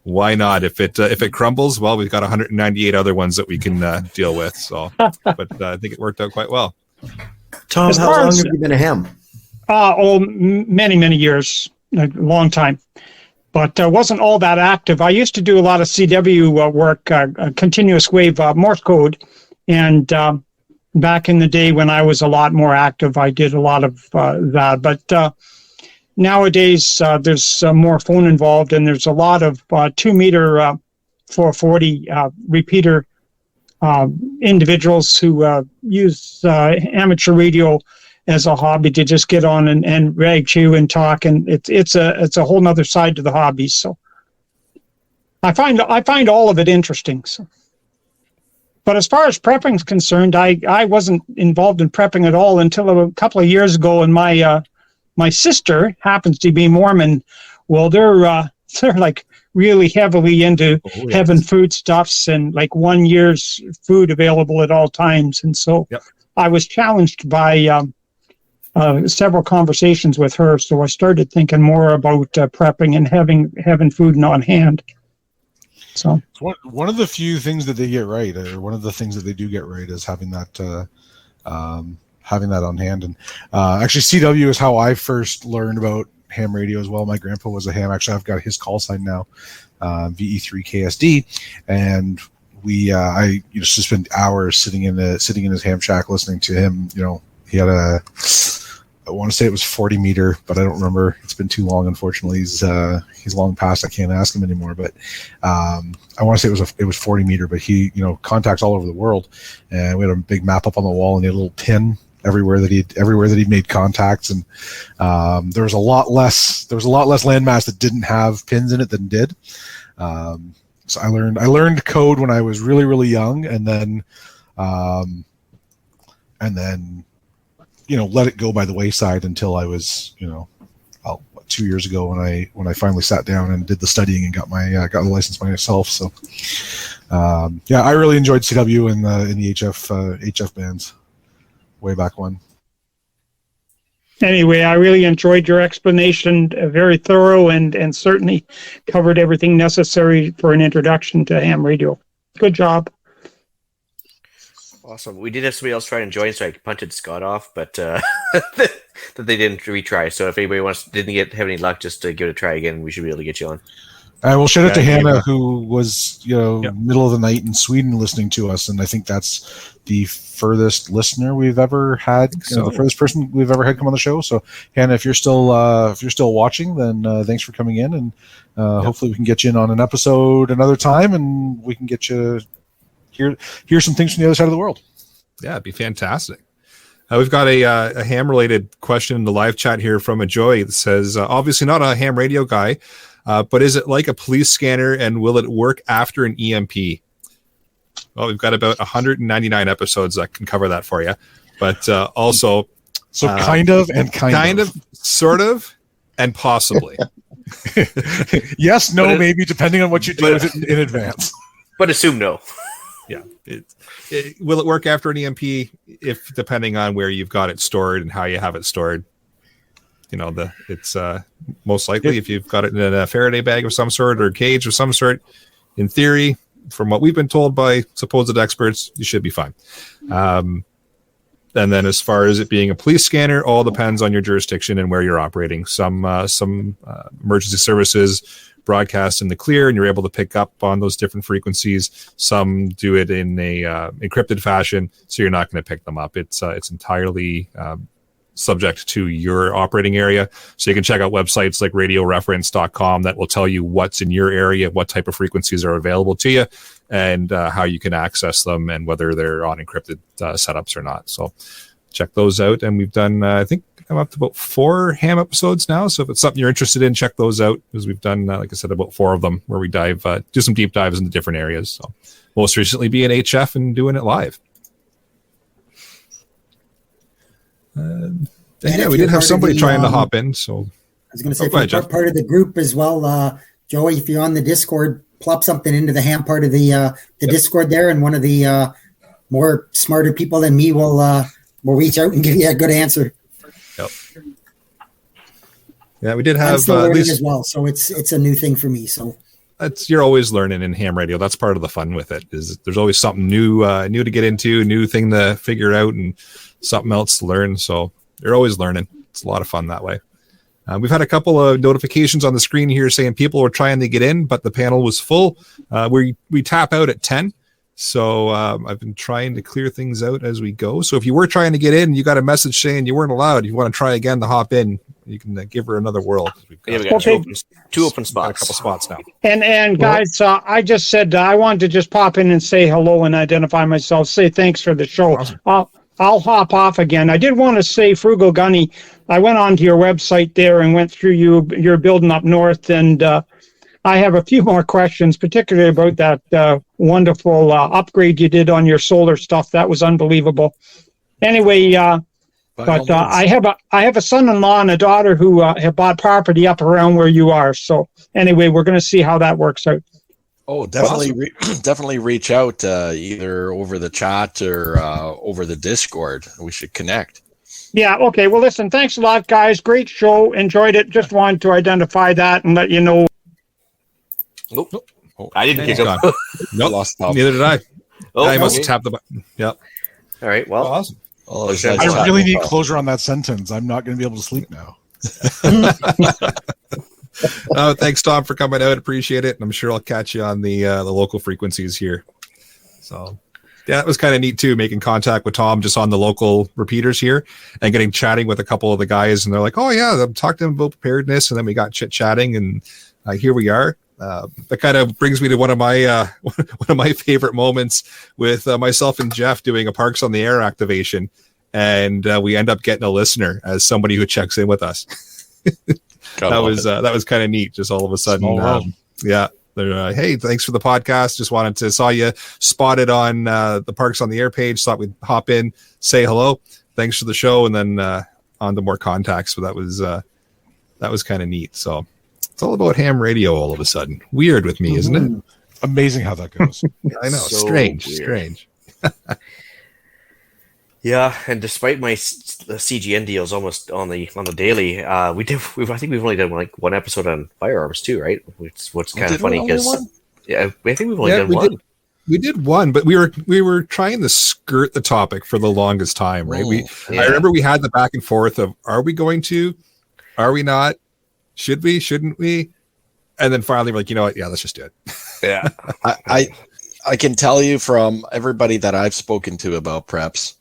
Why not? If it crumbles, well, we've got 198 other ones that we can deal with. So, but I think it worked out quite well. Tom, how long have you been a ham? Many years, a long time, but wasn't all that active. I used to do a lot of CW work, continuous wave Morse code, and back in the day when I was a lot more active, I did a lot of that. But nowadays, there's more phone involved, and there's a lot of 2-meter 440 repeater individuals who use amateur radio as a hobby to just get on and rag chew and talk, and it's a whole nother side to the hobby. So I find all of it interesting. So. But as far as prepping is concerned, I wasn't involved in prepping at all until a couple of years ago, and my sister happens to be Mormon. Well, they're like really heavily into having foodstuffs and like 1 year's food available at all times. And so I was challenged by several conversations with her. So I started thinking more about prepping and having food on hand. So one of the few things that they get right, or one of the things that they do get right, is having that on hand. And actually, CW is how I first learned about ham radio as well. My grandpa was a ham. Actually, I've got his call sign now, VE3KSD, and I used to spend hours sitting in his ham shack listening to him. You know, he had I want to say it was 40 meter, but I don't remember. It's been too long, unfortunately. He's long past. I can't ask him anymore. But I want to say it was 40 meter. But he, contacts all over the world, and we had a big map up on the wall, and he had a little pin everywhere that he made contacts. And there was a lot less landmass that didn't have pins in it than did. So I learned code when I was really, really young, and then let it go by the wayside until I was 2 years ago when I finally sat down and did the studying and got the license myself. So I really enjoyed CW in the HF bands way back when. Anyway, I really enjoyed your explanation, very thorough, and certainly covered everything necessary for an introduction to ham radio. Good job. Awesome. We did have somebody else try and join, so I punted Scott off, but that they didn't retry. So if anybody didn't have any luck, just to give it a try again, we should be able to get you on. I will shout out to Hannah, who was middle of the night in Sweden listening to us, and I think that's the furthest listener we've ever had, the furthest person we've ever had come on the show. So Hannah, if you're still watching, then thanks for coming in, and hopefully we can get you in on an episode another time, and we can get you hear some things from the other side of the world. Yeah, it'd be fantastic. We've got a ham-related question in the live chat here from a Joy that says, obviously not a ham radio guy, but is it like a police scanner, and will it work after an EMP? Well, we've got about 199 episodes that can cover that for you. But also... So kind of, sort of, and possibly. Yes, no, But maybe, depending on what you do with it in advance. But assume no. Yeah. Will it work after an EMP? If depending on where you've got it stored and how you have it stored. It's most likely if you've got it in a Faraday bag of some sort or a cage of some sort, in theory, from what we've been told by supposed experts, you should be fine. And then as far as it being a police scanner, all depends on your jurisdiction and where you're operating. Some emergency services broadcast in the clear and you're able to pick up on those different frequencies. Some do it in a encrypted fashion, so you're not going to pick them up. It's entirely subject to your operating area. So you can check out websites like radioreference.com that will tell you what's in your area, what type of frequencies are available to you, and how you can access them and whether they're on encrypted setups or not. So check those out. And we've done, I think I'm up to about 4 ham episodes now. So if it's something you're interested in, check those out, because we've done, like I said, about 4 of them where we do some deep dives into different areas. So most recently being HF and doing it live. We did have somebody trying to hop in. So I was going to say, part of the group as well, Joey, if you're on the Discord, plop something into the ham part of the Discord there, and one of the more smarter people than me will reach out and give you a good answer. Yep. Yeah, we did have I'm still learning as well, so it's a new thing for me. So you're always learning in ham radio. That's part of the fun with it. Is there's always something new to get into, new thing to figure out, and something else to learn. So you're always learning. It's a lot of fun that way. We've had a couple of notifications on the screen here saying people were trying to get in, but the panel was full. We tap out at 10. So I've been trying to clear things out as we go. So if you were trying to get in, you got a message saying you weren't allowed. If you want to try again to hop in, you can give her another whirl. We got two open spots. Got a couple spots now. And guys, I just said I wanted to just pop in and say hello and identify myself. Say thanks for the show. Awesome. I'll hop off again. I did want to say, Frugal Gunny, I went onto your website there and went through your building up north, and I have a few more questions, particularly about that wonderful upgrade you did on your solar stuff. That was unbelievable. Anyway, I have a son-in-law and a daughter who have bought property up around where you are. So anyway, we're going to see how that works out. Oh, definitely, definitely reach out either over the chat or over the Discord. We should connect. Yeah, okay. Well, listen, thanks a lot, guys. Great show. Enjoyed it. Just wanted to identify that and let you know. Nope. I didn't kick him. Nope. Lost Neither did I. I must okay. have tapped the button. Yep. All right. Well, awesome. Oh, I really need closure on that sentence. I'm not going to be able to sleep now. Thanks, Tom, for coming out. Appreciate it. And I'm sure I'll catch you on the local frequencies here. So, yeah, that was kind of neat too, making contact with Tom just on the local repeaters here and chatting with a couple of the guys. And they're like, oh, yeah, I'm talking to them about preparedness. And then we got chit-chatting, and here we are. That kind of brings me to one of my favorite moments with myself and Jeff doing a Parks on the Air activation. And we end up getting a listener as somebody who checks in with us. That was kind of neat. Just all of a sudden, hey, thanks for the podcast. Just saw you spotted on the Parks on the Air page. Thought we'd hop in, say hello. Thanks for the show, and then on to more contacts. So that was kind of neat. So it's all about ham radio all of a sudden. Weird with me, isn't it? Amazing how that goes. I know, So strange. yeah, and despite my CGN deals almost on the daily, I think we've only done like one episode on firearms too, right? What's kind of funny because I think we've only done one. We did one, but we were trying to skirt the topic for the longest time, right? I remember we had the back and forth of, are we going to? Are we not? Should we? Shouldn't we? And then finally we're like, you know what? Yeah, let's just do it. Yeah. I can tell you from everybody that I've spoken to about preps,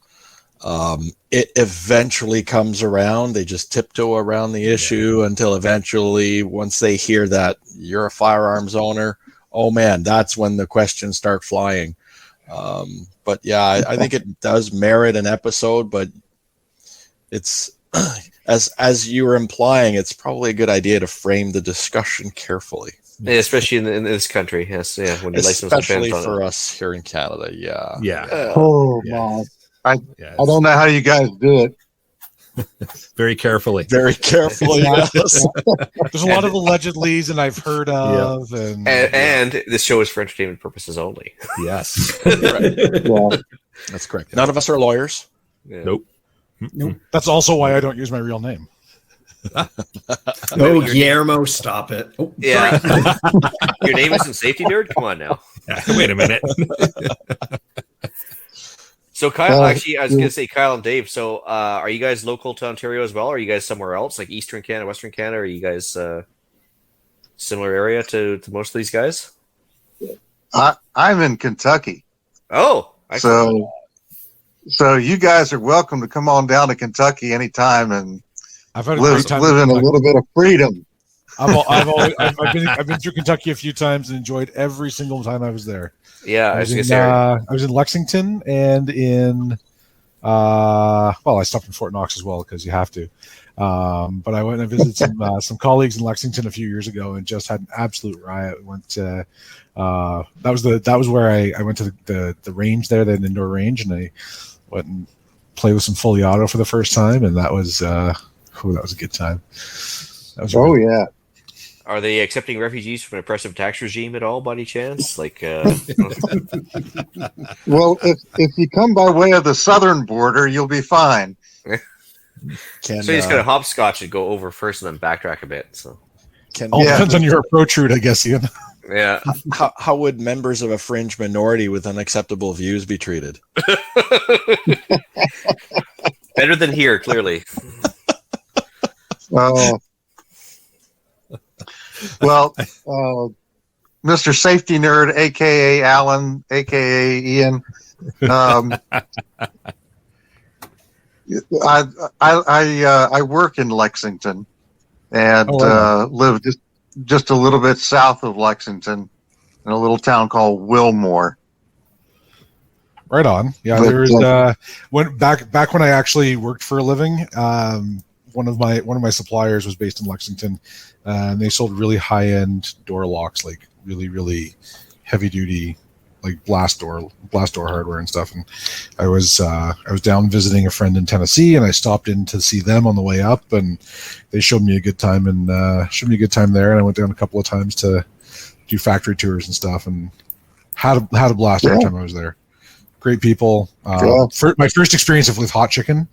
it eventually comes around. They just tiptoe around the issue until eventually, once they hear that you're a firearms owner, oh man, that's when the questions start flying. But yeah, I think it does merit an episode, but it's as you were implying, it's probably a good idea to frame the discussion carefully. Yeah, especially in this country, yes, yeah. When you especially for us here in Canada, yeah. Oh, man. I don't know how you guys do it. Very carefully. Very carefully. Yes. There's a lot of allegedlys and I've heard of, and this show is for entertainment purposes only. Yes. Right. That's correct. None of us are lawyers. Yeah. Nope. That's also why I don't use my real name. Oh, Guillermo, stop it. Oh, Yeah. Your name isn't Safety Nerd? Come on now. Wait a minute. So Kyle, actually, I was going to say Kyle and Dave. So are you guys local to Ontario as well? Or are you guys somewhere else, like Eastern Canada, Western Canada? Are you guys similar area to most of these guys? I'm in Kentucky. Oh, so you guys are welcome to come on down to Kentucky anytime and I've had a live great time in a little bit of freedom. I've been through Kentucky a few times and enjoyed every single time I was there. Yeah, I was in Lexington and in I stopped in Fort Knox as well because you have to. But I went and visited some colleagues in Lexington a few years ago and just had an absolute riot. Went to that was where I went to the range there, the indoor range, and I went and played with some fully auto for the first time, and that was that was a good time. That was yeah. Are they accepting refugees from an oppressive tax regime at all, by any chance? Like, well, if you come by way of the southern border, you'll be fine. So you just got to hopscotch and go over first and then backtrack a bit. So depends on your approach route, I guess, Ian. Yeah. How would members of a fringe minority with unacceptable views be treated? Better than here, clearly. Well, Mr. Safety Nerd, aka Alan, aka Ian. I work in Lexington and live just a little bit south of Lexington in a little town called Wilmore. Right on. Yeah, there's back when I actually worked for a living. One of my suppliers was based in Lexington, and they sold really high end door locks, like really really heavy duty, like blast door hardware and stuff. And I was down visiting a friend in Tennessee, and I stopped in to see them on the way up, and they showed me a good time there. And I went down a couple of times to do factory tours and stuff, and had a blast every time I was there. Great people. My first experience with hot chicken.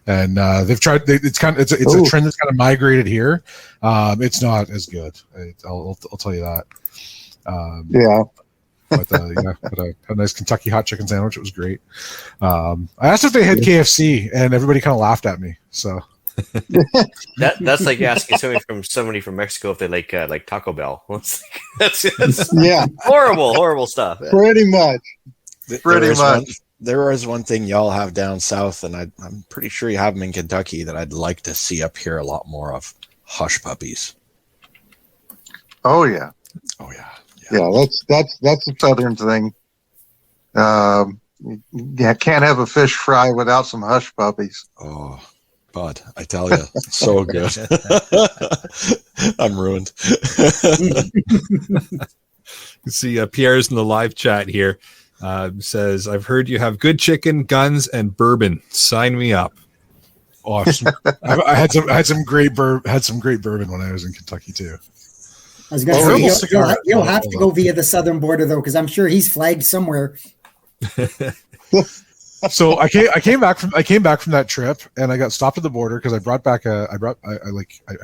And they've tried. It's a trend that's kind of migrated here. It's not as good. I'll tell you that. But I had a nice Kentucky hot chicken sandwich. It was great. I asked if they had KFC, and everybody kind of laughed at me. So that's like asking somebody from Mexico if they like Taco Bell. That's horrible stuff. Pretty much. There is one thing y'all have down south, and I'm pretty sure you have them in Kentucky that I'd like to see up here a lot more of: hush puppies. Oh yeah. That's a southern thing. Can't have a fish fry without some hush puppies. Oh, bud, I tell you, so good. I'm ruined. You see, Pierre's in the live chat here. Says, I've heard you have good chicken, guns, and bourbon. Sign me up. Awesome. I had some great bourbon when I was in Kentucky too. I was going to say you'll have to go via the southern border though, because I'm sure he's flagged somewhere. So I came back from that trip, and I got stopped at the border because I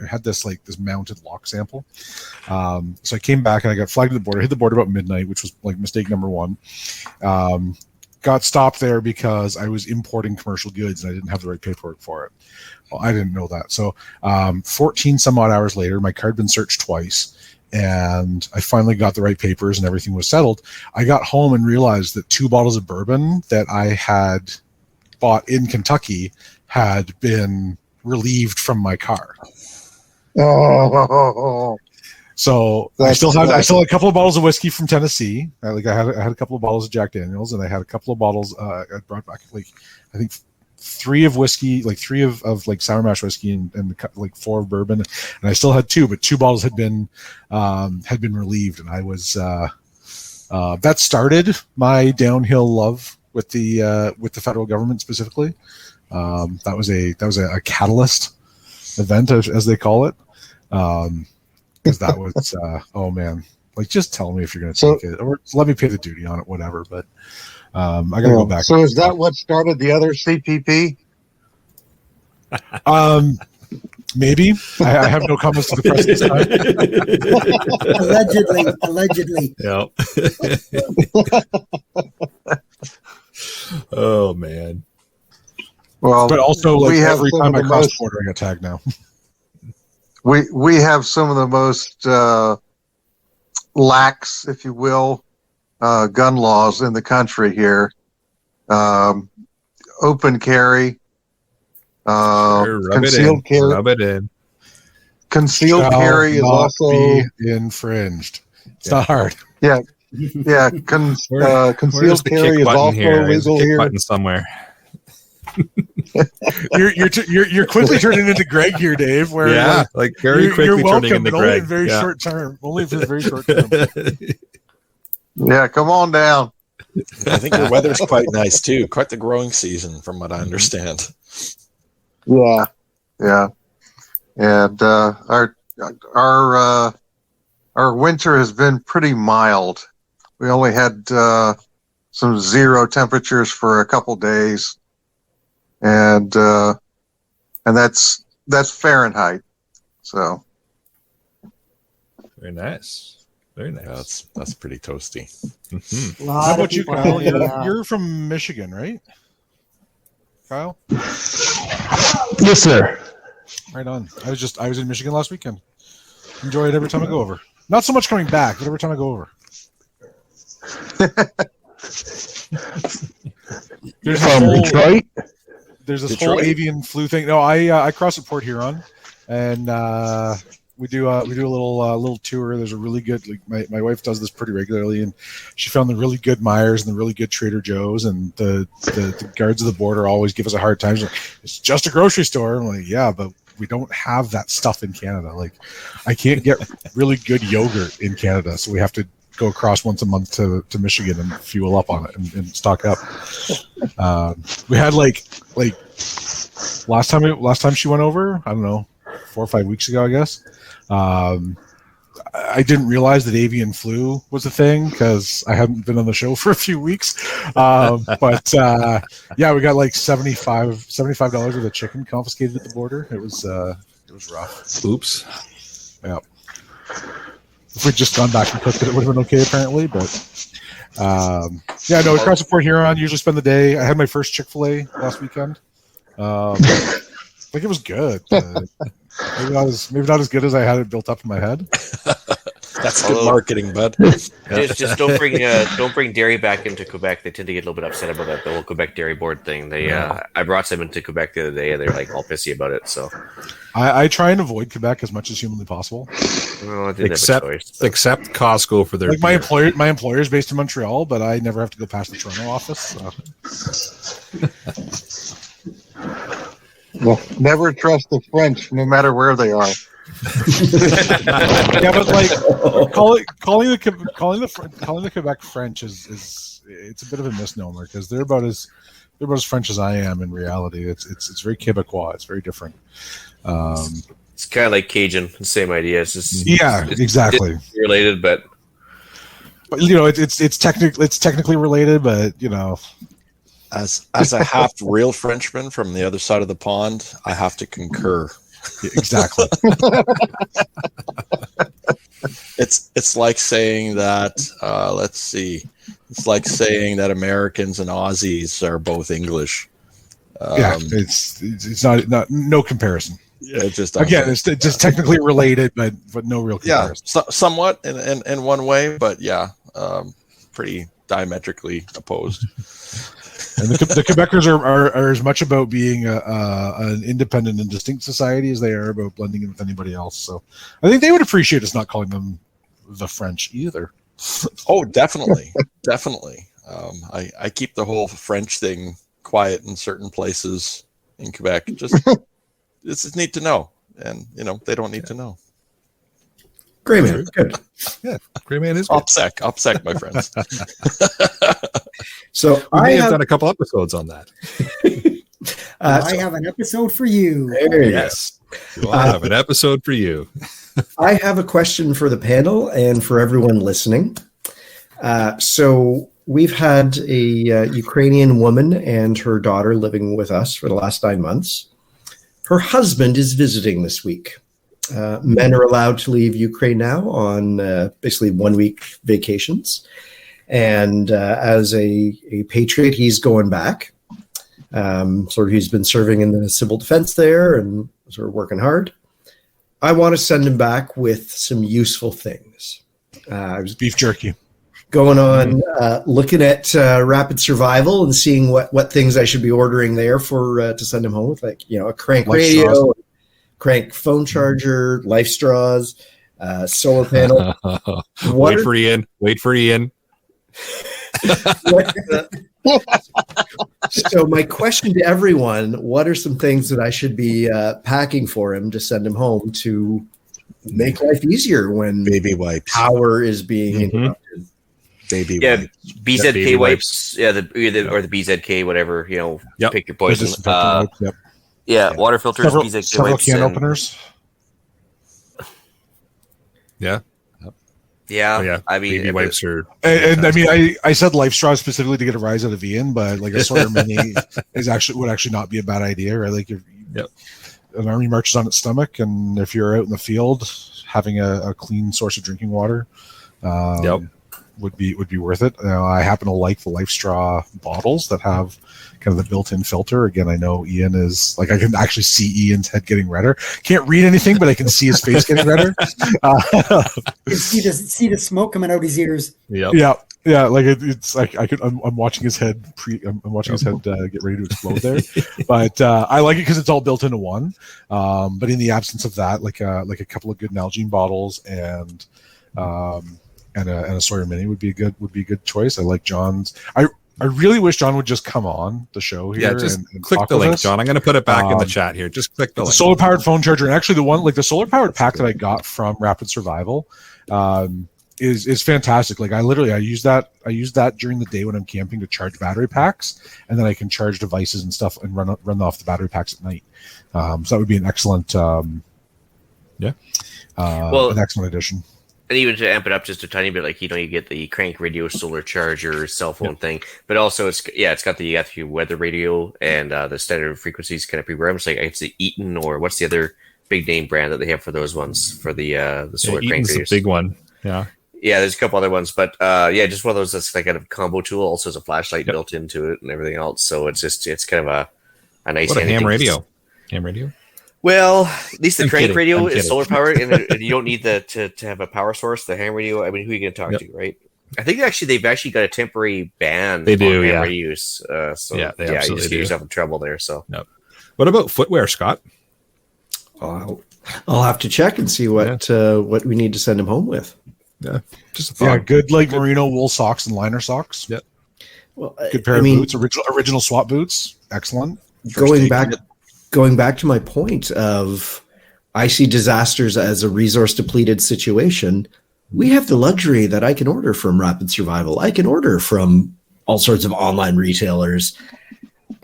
had this mounted lock sample. So I came back and I got flagged at the border. Hit the border about midnight, which was like mistake number one. Got stopped there because I was importing commercial goods and I didn't have the right paperwork for it. Well, I didn't know that. So 14 some odd hours later, my car had been searched twice. And I finally got the right papers and everything was settled. I got home and realized that 2 bottles of bourbon that I had bought in Kentucky had been relieved from my car. So I still had a couple of bottles of whiskey from Tennessee. I had a couple of bottles of Jack Daniels, and I had a couple of bottles. I brought back I think 3 of whiskey, like 3 of like sour mash whiskey, and like 4 of bourbon, and I still had 2, but 2 bottles had been relieved, and I was that started my downhill love with the federal government specifically. That was a catalyst event, as they call it. Because that was oh man, like just tell me if you're going to take it, or let me pay the duty on it, whatever. But I got to go back. So is that what started the other CPP? Maybe. I have no comments to the press this time. Allegedly. Yep. Oh man. Well, but also, like, every time I cross the border, I get tagged now. We have some of the most lax, if you will, gun laws in the country here. Open carry. Concealed carry. Rub it in. Concealed carry is also be infringed. It's not hard. Yeah. Concealed carry is also legal here. Button somewhere. You're quickly turning into Greg here, Dave. Where like very quickly you're welcome, turning into but Greg. Only in very short term. Only for the very short term. Yeah, come on down. I think the weather's quite nice too. Quite the growing season, from what I understand. Yeah, and our winter has been pretty mild. We only had some 0 temperatures for a couple days, and that's Fahrenheit. So very nice. Very nice. Yeah, that's pretty toasty. A How lot of about you, people Kyle? have, You're from Michigan, right? Kyle? Yes, sir. Right on. I was in Michigan last weekend. Enjoy it every time I go over. Not so much coming back, but every time I go over. There's From Detroit? There's this Detroit? whole avian flu thing. No, I cross at Port Huron, and we do a little tour. There's a really good, like my wife does this pretty regularly, and she found the really good Myers and the really good Trader Joe's, and the guards of the border always give us a hard time. She's like, it's just a grocery store. I'm like, yeah, but we don't have that stuff in Canada. Like, I can't get really good yogurt in Canada, so we have to go across once a month to Michigan and fuel up on it and stock up. We had like last time she went over, I don't know, 4 or 5 weeks ago, I guess. I didn't realize that avian flu was a thing because I hadn't been on the show for a few weeks. But yeah, we got like $75 worth of chicken confiscated at the border. It was rough. Oops. Yeah. If we'd just gone back and cooked it, it would have been okay, apparently. But yeah, no, across the Port Huron, usually spend the day. I had my first Chick-fil-A last weekend. Like, it was good. Maybe not as good as I had it built up in my head. That's good marketing, bud. Just don't bring dairy back into Quebec. They tend to get a little bit upset about that. The whole Quebec dairy board thing. I brought some into Quebec the other day, and they're like all pissy about it. So I try and avoid Quebec as much as humanly possible. well, I didn't Except have a choice, so. except Costco for their Like beer. my employer is based in Montreal, but I never have to go past the Toronto office. So. Well, never trust the French, no matter where they are. Yeah, but like calling the Quebec French is it's a bit of a misnomer because they're about as French as I am in reality. It's very Quebecois. It's very different. It's kind of like Cajun, same idea. It's just exactly it's related, but you know it's technically related, but you know. As a half real Frenchman from the other side of the pond, I have to concur. Exactly. It's like saying that let's see. It's like saying that Americans and Aussies are both English. Yeah, it's not no comparison. Yeah, it's just just technically related, but no real comparison. Yeah, somewhat in one way, but yeah, pretty diametrically opposed. And the Quebecers are as much about being an independent and distinct society as they are about blending in with anybody else. So I think they would appreciate us not calling them the French either. Oh, definitely. Definitely. I keep the whole French thing quiet in certain places in Quebec. It's neat to know. And, they don't need to know. Gray man, good. Yeah, Gray man is good. OPSEC, my friends. So We I may have have, done a couple episodes on that. I have an episode for you. there you go. Yes. We'll have an episode for you. I have a question for the panel and for everyone listening. So we've had a Ukrainian woman and her daughter living with us for the last 9 months. Her husband is visiting this week. Men are allowed to leave Ukraine now on basically 1 week vacations. And as a patriot, he's going back. He's been serving in the civil defense there and sort of working hard. I want to send him back with some useful things. I was Beef jerky. going on looking at Rapid Survival and seeing what things I should be ordering there for to send him home with, like, a crank Life radio, straws. crank phone charger, life straws, solar panel. Wait for Ian. So my question to everyone: what are some things that I should be packing for him to send him home to make life easier when Baby wipes. power is being interrupted? Baby Yeah, wipes. BZK baby wipes. Yeah, the BZK, whatever. Yep. Pick your poison. Disinfectant wipes, yep. Yeah, water filters, Several, BZK several wipes. can and- openers. Yeah. Yeah, Oh, yeah. I mean, Baby wipes are. And I mean, I said life straws specifically to get a rise out of Ian, but like a Sawyer Mini would actually not be a bad idea, right? Like if an army marches on its stomach, and if you're out in the field, having a clean source of drinking water, would be worth it. I happen to like the Life Straw bottles that have kind of the built-in filter. Again, I know Ian is like, I can actually see Ian's head getting redder. Can't read anything, but I can see his face getting redder. You can see the smoke coming out his ears. Yep. Yeah. Like it's like I'm watching his head I'm watching his head get ready to explode there. But I like it because it's all built into one. But in the absence of that, like a couple of good Nalgene bottles and a Sawyer Mini would be a good choice. I like John's. I really wish John would just come on the show here. Yeah, just and click talk the with link, us. John. I'm going to put it back in the chat here. Just click the It's link. a solar powered phone charger, and actually the solar powered pack that I got from Rapid Survival is fantastic. Like I use that during the day when I'm camping to charge battery packs, and then I can charge devices and stuff and run off the battery packs at night. So that would be an excellent an excellent addition. And even to amp it up just a tiny bit, like, you get the crank radio, solar charger, cell phone thing, but also it's got the weather radio and the standard frequencies kind of pre-programmed. It's like it's the Eaton, or what's the other big name brand that they have for those ones for the solar crank Eaton's radios. the big one. Yeah. Yeah, there's a couple other ones, but just one of those that's like kind of combo tool. Also has a flashlight built into it and everything else. So it's kind of a nice. What a handy ham thing. radio. Ham radio. Well, at least the I'm crank kidding. radio I'm is kidding. solar powered, and you don't need to have a power source. The ham radio, I mean, who are you going to talk to, right? I think they've actually got a temporary ban. They do, on ham yeah. radios. So Yeah, they you absolutely just get do. yourself in trouble there. So What about footwear, Scott? I'll have to check and see what we need to send him home with. Yeah, just a thought. Yeah, good like merino wool socks and liner socks. Yep. Well, Good pair of boots, original swap boots. Excellent. Going back to my point of, I see disasters as a resource depleted situation. We have the luxury that I can order from Rapid Survival. I can order from all sorts of online retailers.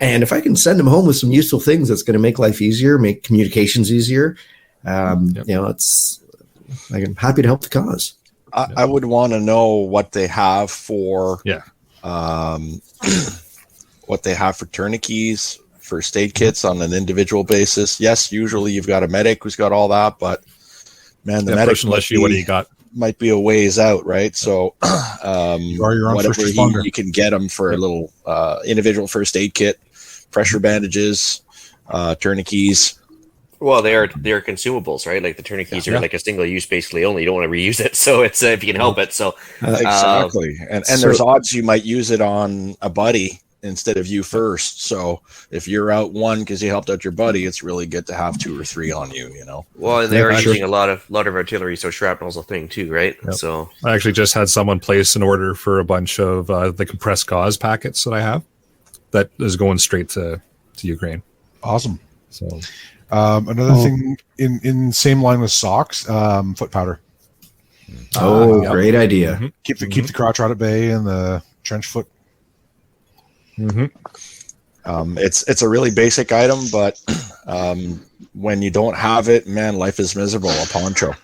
And if I can send them home with some useful things that's going to make life easier, make communications easier, I'm happy to help the cause. I would want to know what they have for what they have for tourniquets, first aid kits on an individual basis. Yes, usually you've got a medic who's got all that, but man, the medic personal issue. What do you got? Might be a ways out, right? So You are your own whatever first responder. you can get them for a little individual first aid kit, pressure bandages, tourniquets. well, they're consumables, right? Like the tourniquets are like a single use, basically. Only you don't want to reuse it, so it's if you can help it. So Exactly. And there's odds you might use it on a buddy instead of you first. So if you're out one because you helped out your buddy, it's really good to have 2 or 3 on you, well, and they are using a lot of artillery, so shrapnel's a thing too, right? Yep. So I actually just had someone place an order for a bunch of the compressed gauze packets that I have that is going straight to Ukraine. Awesome. So Another thing in same line with socks, foot powder. Great idea. Keep the crotch rot at bay and the trench foot It's a really basic item, but when you don't have it, man, life is miserable. A poncho.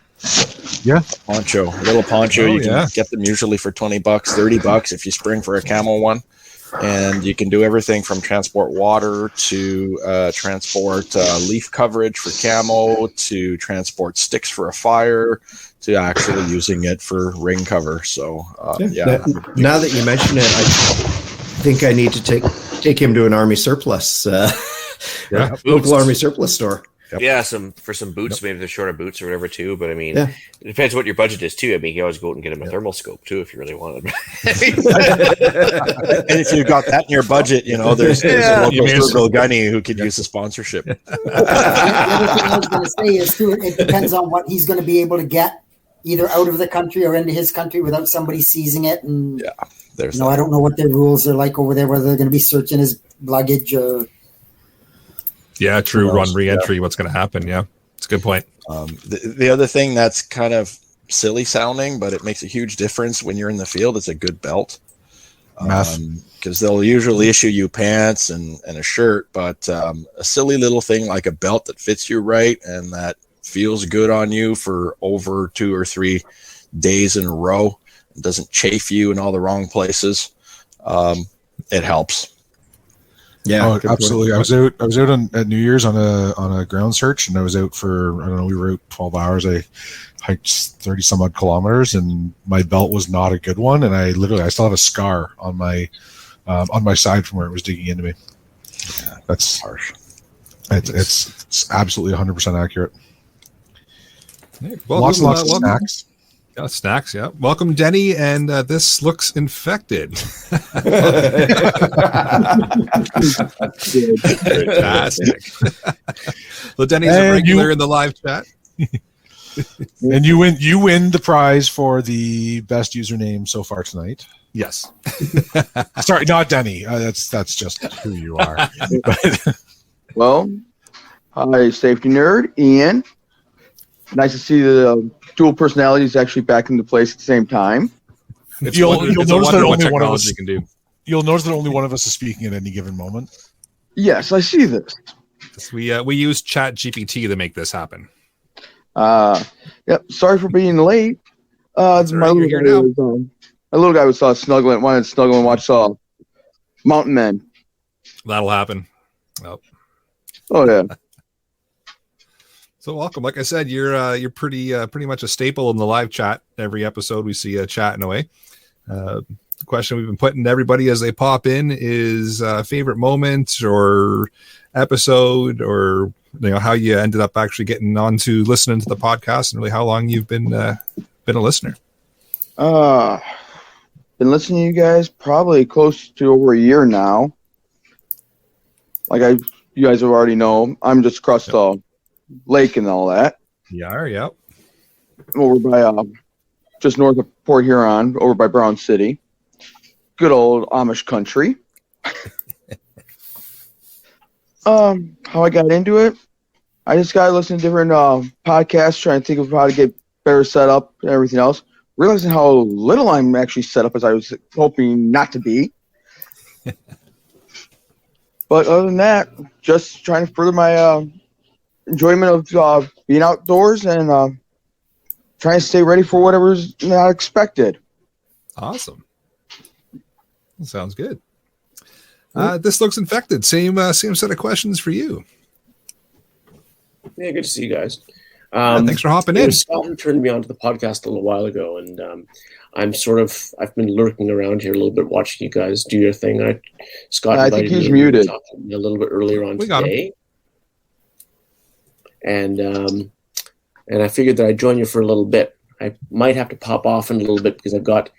Yeah. A little poncho. Oh, You can get them usually for $20, $30 if you spring for a camel one. And you can do everything from transport water to transport leaf coverage for camo, to transport sticks for a fire, to actually using it for ring cover. So, Now that you mention it, I think I need to take him to an army surplus, local army surplus store. Yep. Yeah, some boots, maybe the shorter boots or whatever too. But I mean, it depends what your budget is too. I mean, you can always go out and get him a thermal scope too if you really wanted. And if you've got that in your budget, there's a local Frugal Gunny who could use the sponsorship. The other thing I was going to say is too, it depends on what he's going to be able to get either out of the country or into his country without somebody seizing it. And I don't know what their rules are like over there, whether they're going to be searching his luggage or. Yeah, true. Run re-entry. What's going to happen? Yeah, it's a good point. The other thing that's kind of silly sounding, but it makes a huge difference when you're in the field, is a good belt. Because they'll usually issue you pants and a shirt, but a silly little thing like a belt that fits you right and that feels good on you for over 2 or 3 days in a row, and doesn't chafe you in all the wrong places. It helps. Yeah, absolutely. I was out at New Year's on a ground search, and I was out for, I don't know, we were out 12 hours. I hiked 30 some odd kilometers, and my belt was not a good one, and I still have a scar on my side from where it was digging into me. Yeah, that's harsh. It's absolutely 100% accurate. Well, lots of snacks. Yeah, snacks. Yeah. Welcome, Denny. And this looks infected. Fantastic. Well, Denny's a regular in the live chat. And you win the prize for the best username so far tonight. Yes. Sorry, not Denny. That's just who you are. Well, hi, Safety Nerd, Ian. Nice to see the dual personalities actually back into place at the same time. You'll notice that only one of us can do. You'll notice that only one of us is speaking at any given moment. Yes, I see this. We use ChatGPT to make this happen. Yep. Sorry for being late. My little guy was snuggling, wanted to snuggle and watch Mountain Men. That'll happen. Oh yeah. So welcome. Like I said, you're pretty much a staple in the live chat. Every episode we see you chatting away. The question we've been putting to everybody as they pop in is favorite moment or episode, or how you ended up actually getting onto listening to the podcast, and really how long you've been a listener. Been listening to you guys probably close to over a year now. You guys have already know, I'm just across the lake and all that. Yeah. Over by just north of Port Huron, over by Brown City. Good old Amish country. How I got into it? I just got to listen to different podcasts, trying to think of how to get better set up and everything else. Realizing how little I'm actually set up as I was hoping not to be. But other than that, just trying to further my enjoyment of being outdoors and trying to stay ready for whatever's not expected. Awesome. Sounds good. This looks infected. Same set of questions for you. Yeah, good to see you guys. Thanks for hopping in. Scott turned me onto the podcast a little while ago, and I've been lurking around here a little bit, watching you guys do your thing. Scott, I think he's muted a little bit earlier on today, and I figured that I'd join you for a little bit. I might have to pop off in a little bit because I've got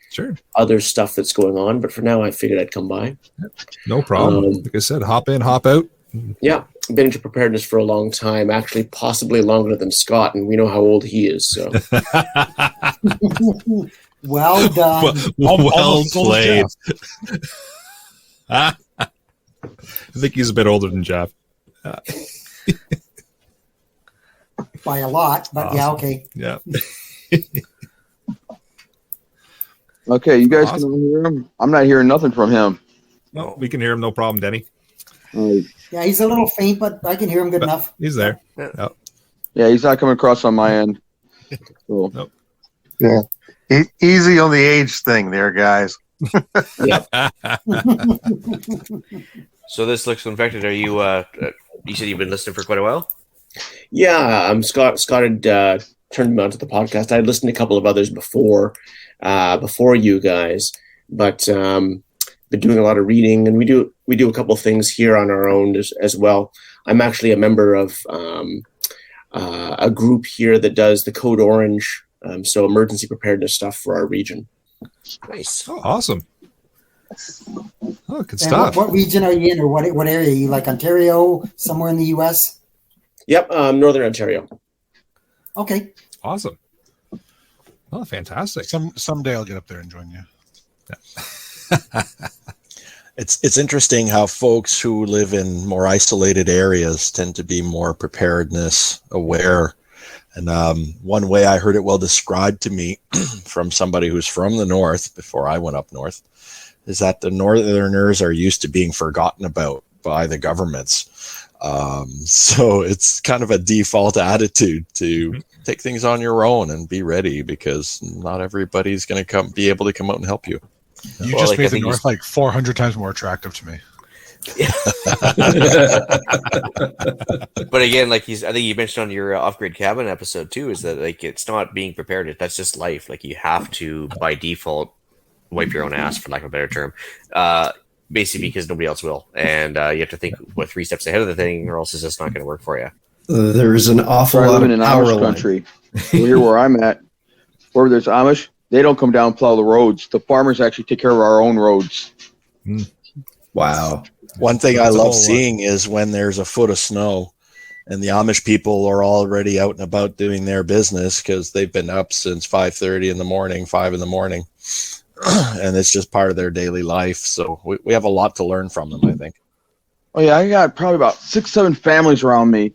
other stuff that's going on, but for now, I figured I'd come by. No problem. Like I said, hop in, hop out. Yeah, I've been into preparedness for a long time, actually possibly longer than Scott, and we know how old he is. So, well done. Well played. I think he's a bit older than Jeff. By a lot, but awesome. Yeah, okay. Yeah. Okay, you guys can hear him. I'm not hearing nothing from him. No, we can hear him, no problem, Denny. Yeah, he's a little faint, but I can hear him good enough. He's there. Yeah, he's not coming across on my end. Cool. Nope. Yeah. Easy on the age thing there, guys. So this looks infected. Are you? You said you've been listening for quite a while. Yeah, Scott had turned me onto the podcast. I had listened to a couple of others before you guys, but been doing a lot of reading, and we do a couple of things here on our own as well. I'm actually a member of a group here that does the Code Orange, so emergency preparedness stuff for our region. Nice. Oh, awesome. Oh, good And stuff. what region are you in, or what area? Are you like Ontario, somewhere in the U.S.? Yep, Northern Ontario. Okay. Awesome. Oh, fantastic. Someday I'll get up there and join you. It's interesting how folks who live in more isolated areas tend to be more preparedness aware. And one way I heard it well described to me from somebody who's from the north before I went up north is that the northerners are used to being forgotten about by the governments. So it's kind of a default attitude to take things on your own and be ready, because not everybody's going to be able to come out and help you. You just made the north like 400 times more attractive to me. But again, like I think you mentioned on your off-grid cabin episode too, is that like it's not being prepared. That's just life. Like you have to by default wipe your own ass, for lack of a better term, basically because nobody else will, and you have to think 3 steps ahead of the thing, or else it's just not going to work for you. There's an awful I lot live of in an power Amish line. country. Here where I'm at, where there's Amish, they don't come down and plow the roads. The farmers actually take care of our own roads. Wow. One thing That's I a love whole lot. seeing is when there's a foot of snow and the Amish people are already out and about doing their business because they've been up since 5:30 in the morning, 5 in the morning. And it's just part of their daily life. So we have a lot to learn from them, I think. Oh yeah, I got probably about 6-7 families around me.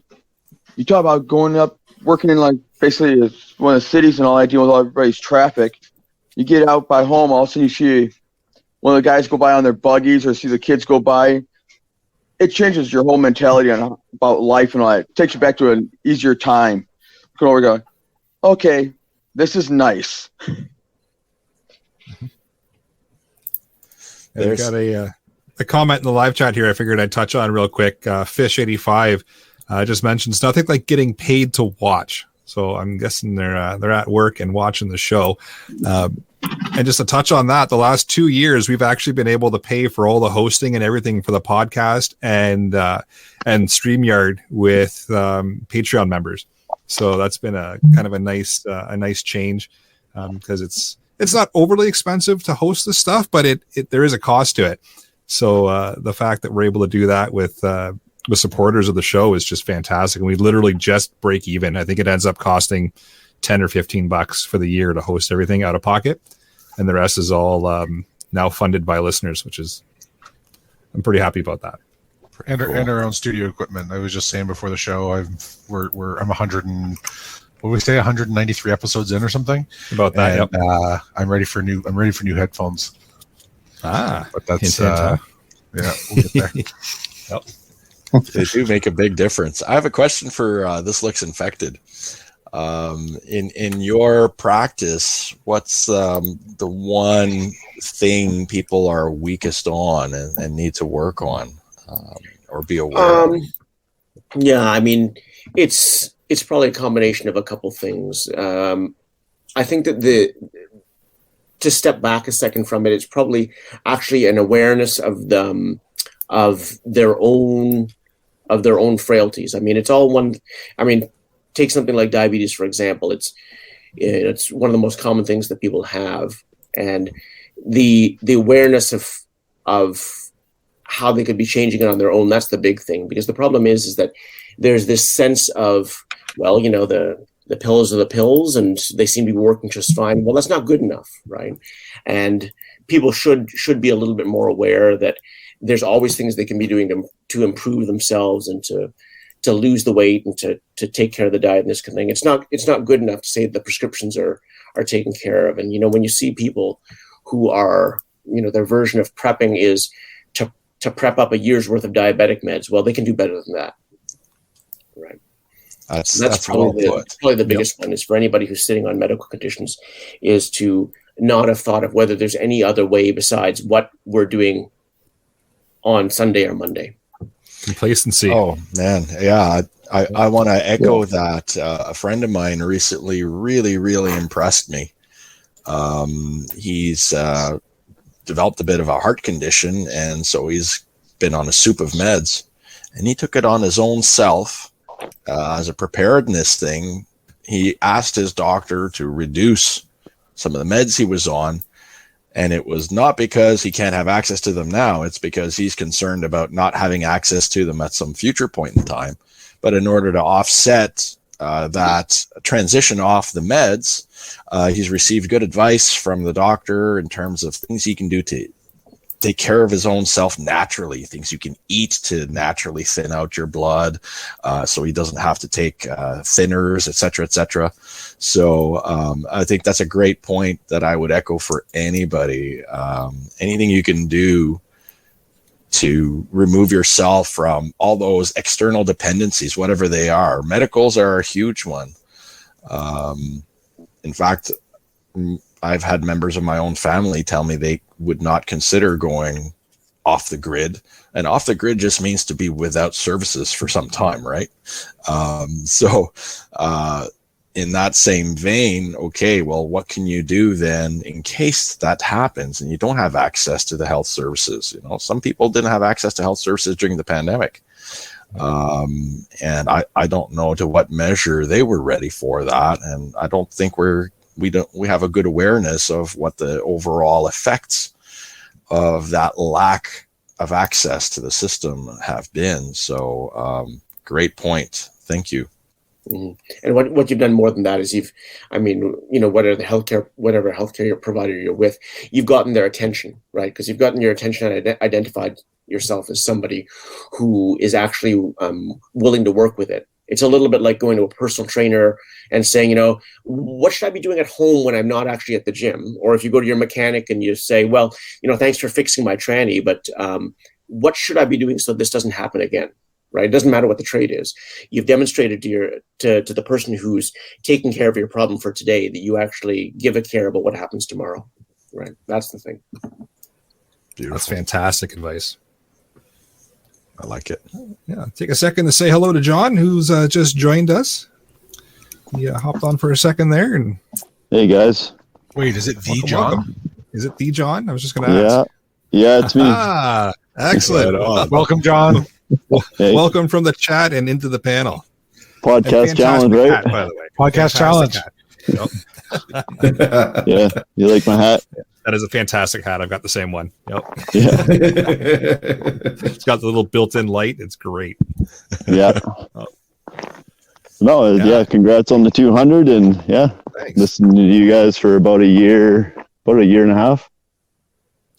You talk about going up, working in like basically one of the cities, and all I deal with all everybody's traffic. You get out by home, all of a sudden you see one of the guys go by on their buggies, or see the kids go by. It changes your whole mentality on about life and all that. It takes you back to an easier time. Go over, go, okay, this is nice. There's got a comment in the live chat here I figured I'd touch on real quick. Fish85 just mentions nothing like getting paid to watch. So I'm guessing they're at work and watching the show. And just to touch on that, the last 2 years we've actually been able to pay for all the hosting and everything for the podcast and StreamYard with Patreon members. So that's been a kind of a nice change because it's not overly expensive to host this stuff, but there is a cost to it. So the fact that we're able to do that with supporters of the show is just fantastic. And we literally just break even. I think it ends up costing $10 or $15 for the year to host everything out of pocket. And the rest is all now funded by listeners, I'm pretty happy about that. And our own studio equipment. I was just saying before the show, I'm 193 episodes in or something. About that, and, yep. I'm ready for new headphones. But that's hint, yeah, we'll get there. Yep. They do make a big difference. I have a question for This Looks Infected. In your practice, what's the one thing people are weakest on and need to work on or be aware of? Yeah, I mean, it's probably a combination of a couple things. I think that to step back a second from it, it's probably actually an awareness of their own frailties. I mean, it's all one. I mean, take something like diabetes, for example. It's one of the most common things that people have, and the awareness of how they could be changing it on their own. That's the big thing, because the problem is that there's this sense of, well, you know, the pills are the pills and they seem to be working just fine. Well, that's not good enough, right? And people should be a little bit more aware that there's always things they can be doing to improve themselves and to lose the weight and to take care of the diet and this kind of thing. It's not good enough to say the prescriptions are taken care of. And, you know, when you see people who are, you know, their version of prepping is to to prep up a year's worth of diabetic meds. Well, they can do better than that. Right. That's probably the biggest one is for anybody who's sitting on medical conditions is to not have thought of whether there's any other way besides what we're doing on Sunday or Monday. Complacency. Oh man, yeah. I want to echo that. A friend of mine recently really impressed me. He's developed a bit of a heart condition, and so he's been on a soup of meds, and he took it on his own self as a preparedness thing. He asked his doctor to reduce some of the meds he was on, and it was not because he can't have access to them now. It's because he's concerned about not having access to them at some future point in time. But in order to offset that transition off the meds, he's received good advice from the doctor in terms of things he can do to take care of his own self naturally, things you can eat to naturally thin out your blood, so he doesn't have to take thinners, et cetera. So I think that's a great point that I would echo for anybody. Anything you can do to remove yourself from all those external dependencies, whatever they are. Medicals are a huge one. In fact, I've had members of my own family tell me they would not consider going off the grid. And off the grid just means to be without services for some time, right? In that same vein, okay, well, what can you do then in case that happens and you don't have access to the health services? You know, some people didn't have access to health services during the pandemic. And I don't know to what measure they were ready for that. And I don't think we have a good awareness of what the overall effects of that lack of access to the system have been. So great point. Thank you. Mm-hmm. And what you've done more than that is whatever healthcare provider you're with, you've gotten their attention, right? Because you've gotten your attention and identified yourself as somebody who is actually willing to work with it. It's a little bit like going to a personal trainer and saying, what should I be doing at home when I'm not actually at the gym? Or if you go to your mechanic and you say, well, thanks for fixing my tranny, but what should I be doing so this doesn't happen again? Right? It doesn't matter what the trade is. You've demonstrated to the person who's taking care of your problem for today that you actually give a care about what happens tomorrow. Right? That's the thing. Beautiful. That's fantastic advice. I like it. Yeah. Take a second to say hello to John, who's just joined us. He hopped on for a second there. And hey, guys. Wait, is it the John? Welcome. Is it the John? I was just going to ask. Yeah, it's me. Excellent. Welcome, John. Hey. Welcome from the chat and into the panel. Podcast challenge, right? Hat, by the way. Podcast challenge. Yep. Yeah, you like my hat? That is a fantastic hat. I've got the same one. Yep. Yeah. It's got the little built-in light. It's great. Yeah. No, yeah. Congrats on the 200, and thanks. Listened to you guys for about a year and a half.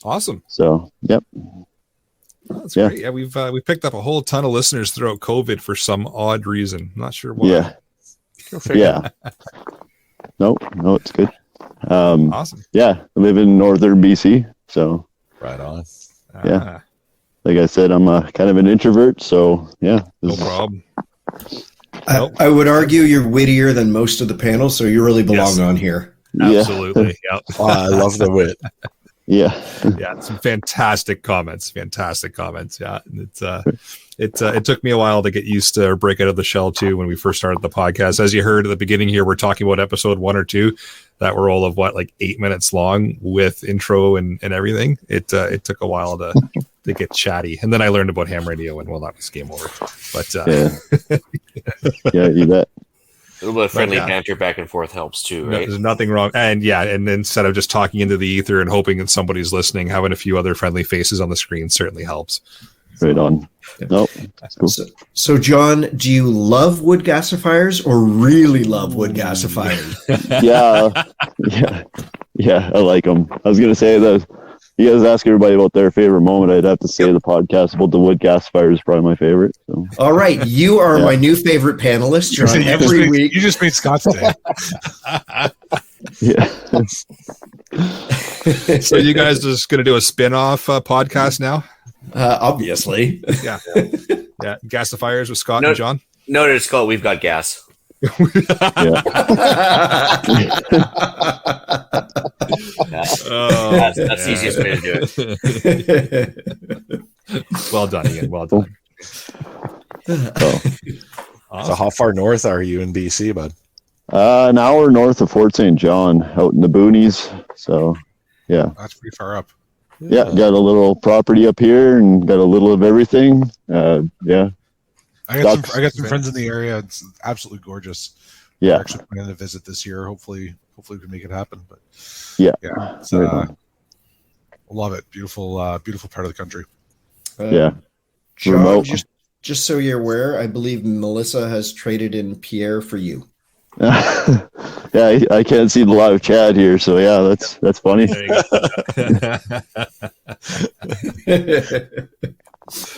Awesome. So, yep. Oh, that's great. Yeah, we've picked up a whole ton of listeners throughout COVID for some odd reason. I'm not sure why. Yeah. Yeah. No, it's good. Awesome. Yeah, I live in northern BC, so right on. Yeah. Like I said, I'm a kind of an introvert, so yeah. No problem. I would argue you're wittier than most of the panel, so you really belong on here. Absolutely. Yep. I love the wit. Yeah. Yeah, some fantastic comments. Yeah. It took me a while to get used to or break out of the shell too when we first started the podcast. As you heard at the beginning here, we're talking about episode 1 or 2 that were all of 8 minutes long with intro and everything. It took a while to get chatty. And then I learned about ham radio and that was game over. But yeah, you bet. A little bit of friendly banter back and forth helps too, right? There's nothing wrong. And and instead of just talking into the ether and hoping that somebody's listening, having a few other friendly faces on the screen certainly helps. Right on. Nope. That's cool. So, John, do you love wood gasifiers or really love wood gasifiers? Yeah, I like them. I was going to say that you guys ask everybody about their favorite moment. I'd have to say the podcast about the wood gasifier is probably my favorite. So. All right. You are my new favorite panelist. You're on every week. You just made Scott's day. Yeah. So you guys just going to do a spin-off podcast now? Obviously. Yeah. Gas the fires with Scott and John. No, it's called We've Got Gas. Yeah. That's the easiest way to do it. Well done, Ian. Well done. Awesome. So how far north are you in BC, bud? An hour north of Fort St. John, out in the boonies. So, yeah. That's pretty far up. Yeah, got a little property up here and got a little of everything. Yeah. I got some friends in the area. It's absolutely gorgeous. Yeah. We're actually planning to visit this year. Hopefully we can make it happen. But yeah. It's, love it. Beautiful part of the country. Yeah. John, just so you're aware, I believe Melissa has traded in Pierre for you. Yeah, I can't see the live chat here, so yeah, that's funny.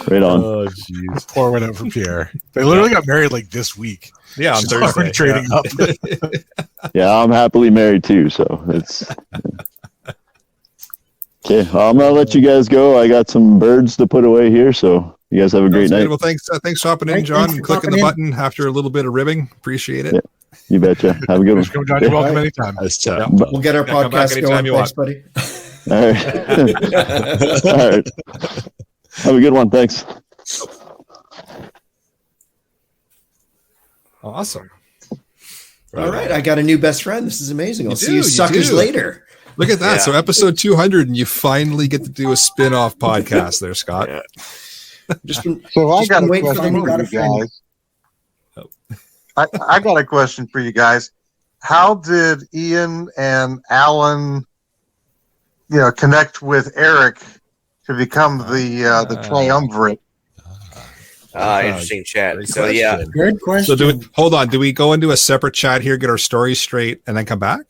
Right on. Oh, jeez. Pour one out for Pierre. They literally got married like this week. Yeah, on She's Thursday. already trading up. Yeah, I'm happily married too, so it's okay. I'm gonna let you guys go. I got some birds to put away here, so you guys have a great night. Well, thanks for hopping in, John, and clicking the button after a little bit of ribbing. Appreciate it. Yeah, you betcha. Have a good one. Come, John. You're welcome anytime. We'll get our podcast going. Thanks, buddy. All right. All right. Have a good one. Thanks. Awesome. All right. I got a new best friend. This is amazing. I'll see you you suckers do. later. Look at that. Yeah. So episode 200, and you finally get to do a spin-off podcast there, Scott. Yeah. So I got a waiting for question them. for Got you a friend. guys. I got a question for you guys. How did Ian and Alan, connect with Eric to become the triumvirate? Interesting chat. So yeah, Good question. So hold on. Do we go into a separate chat here, get our stories straight, and then come back?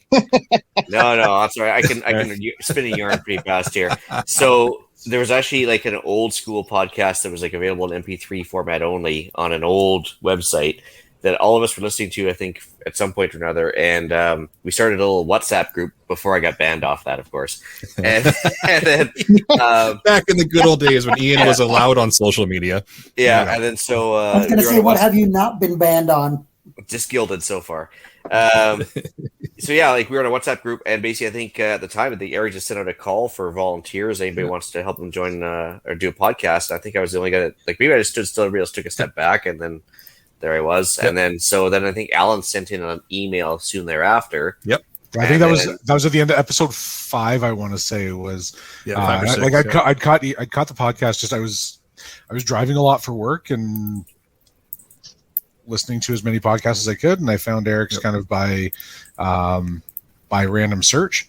no, that's all right. I can spin a yarn pretty fast here. So there was actually like an old school podcast that was like available in MP3 format only on an old website that all of us were listening to, I think, at some point or another. And we started a little WhatsApp group before I got banned off that, of course. And then Back in the good old days when Ian was allowed on social media. yeah, and then so I was going to say, what have you not been banned on? just gilded so far. So yeah, like we were in a WhatsApp group, and basically, I think at the time, Eric just sent out a call for volunteers. Anybody wants to help them join or do a podcast? I think I was the only guy that, like, maybe I just stood still, everybody else took a step back, and then there I was. Yep. And then I think Alan sent in an email soon thereafter. Yep. I think that was at the end of episode 5. I want to say it was. Yeah, 5 or 6, I'd caught the podcast. Just I was driving a lot for work and listening to as many podcasts as I could, and I found Eric's kind of by random search,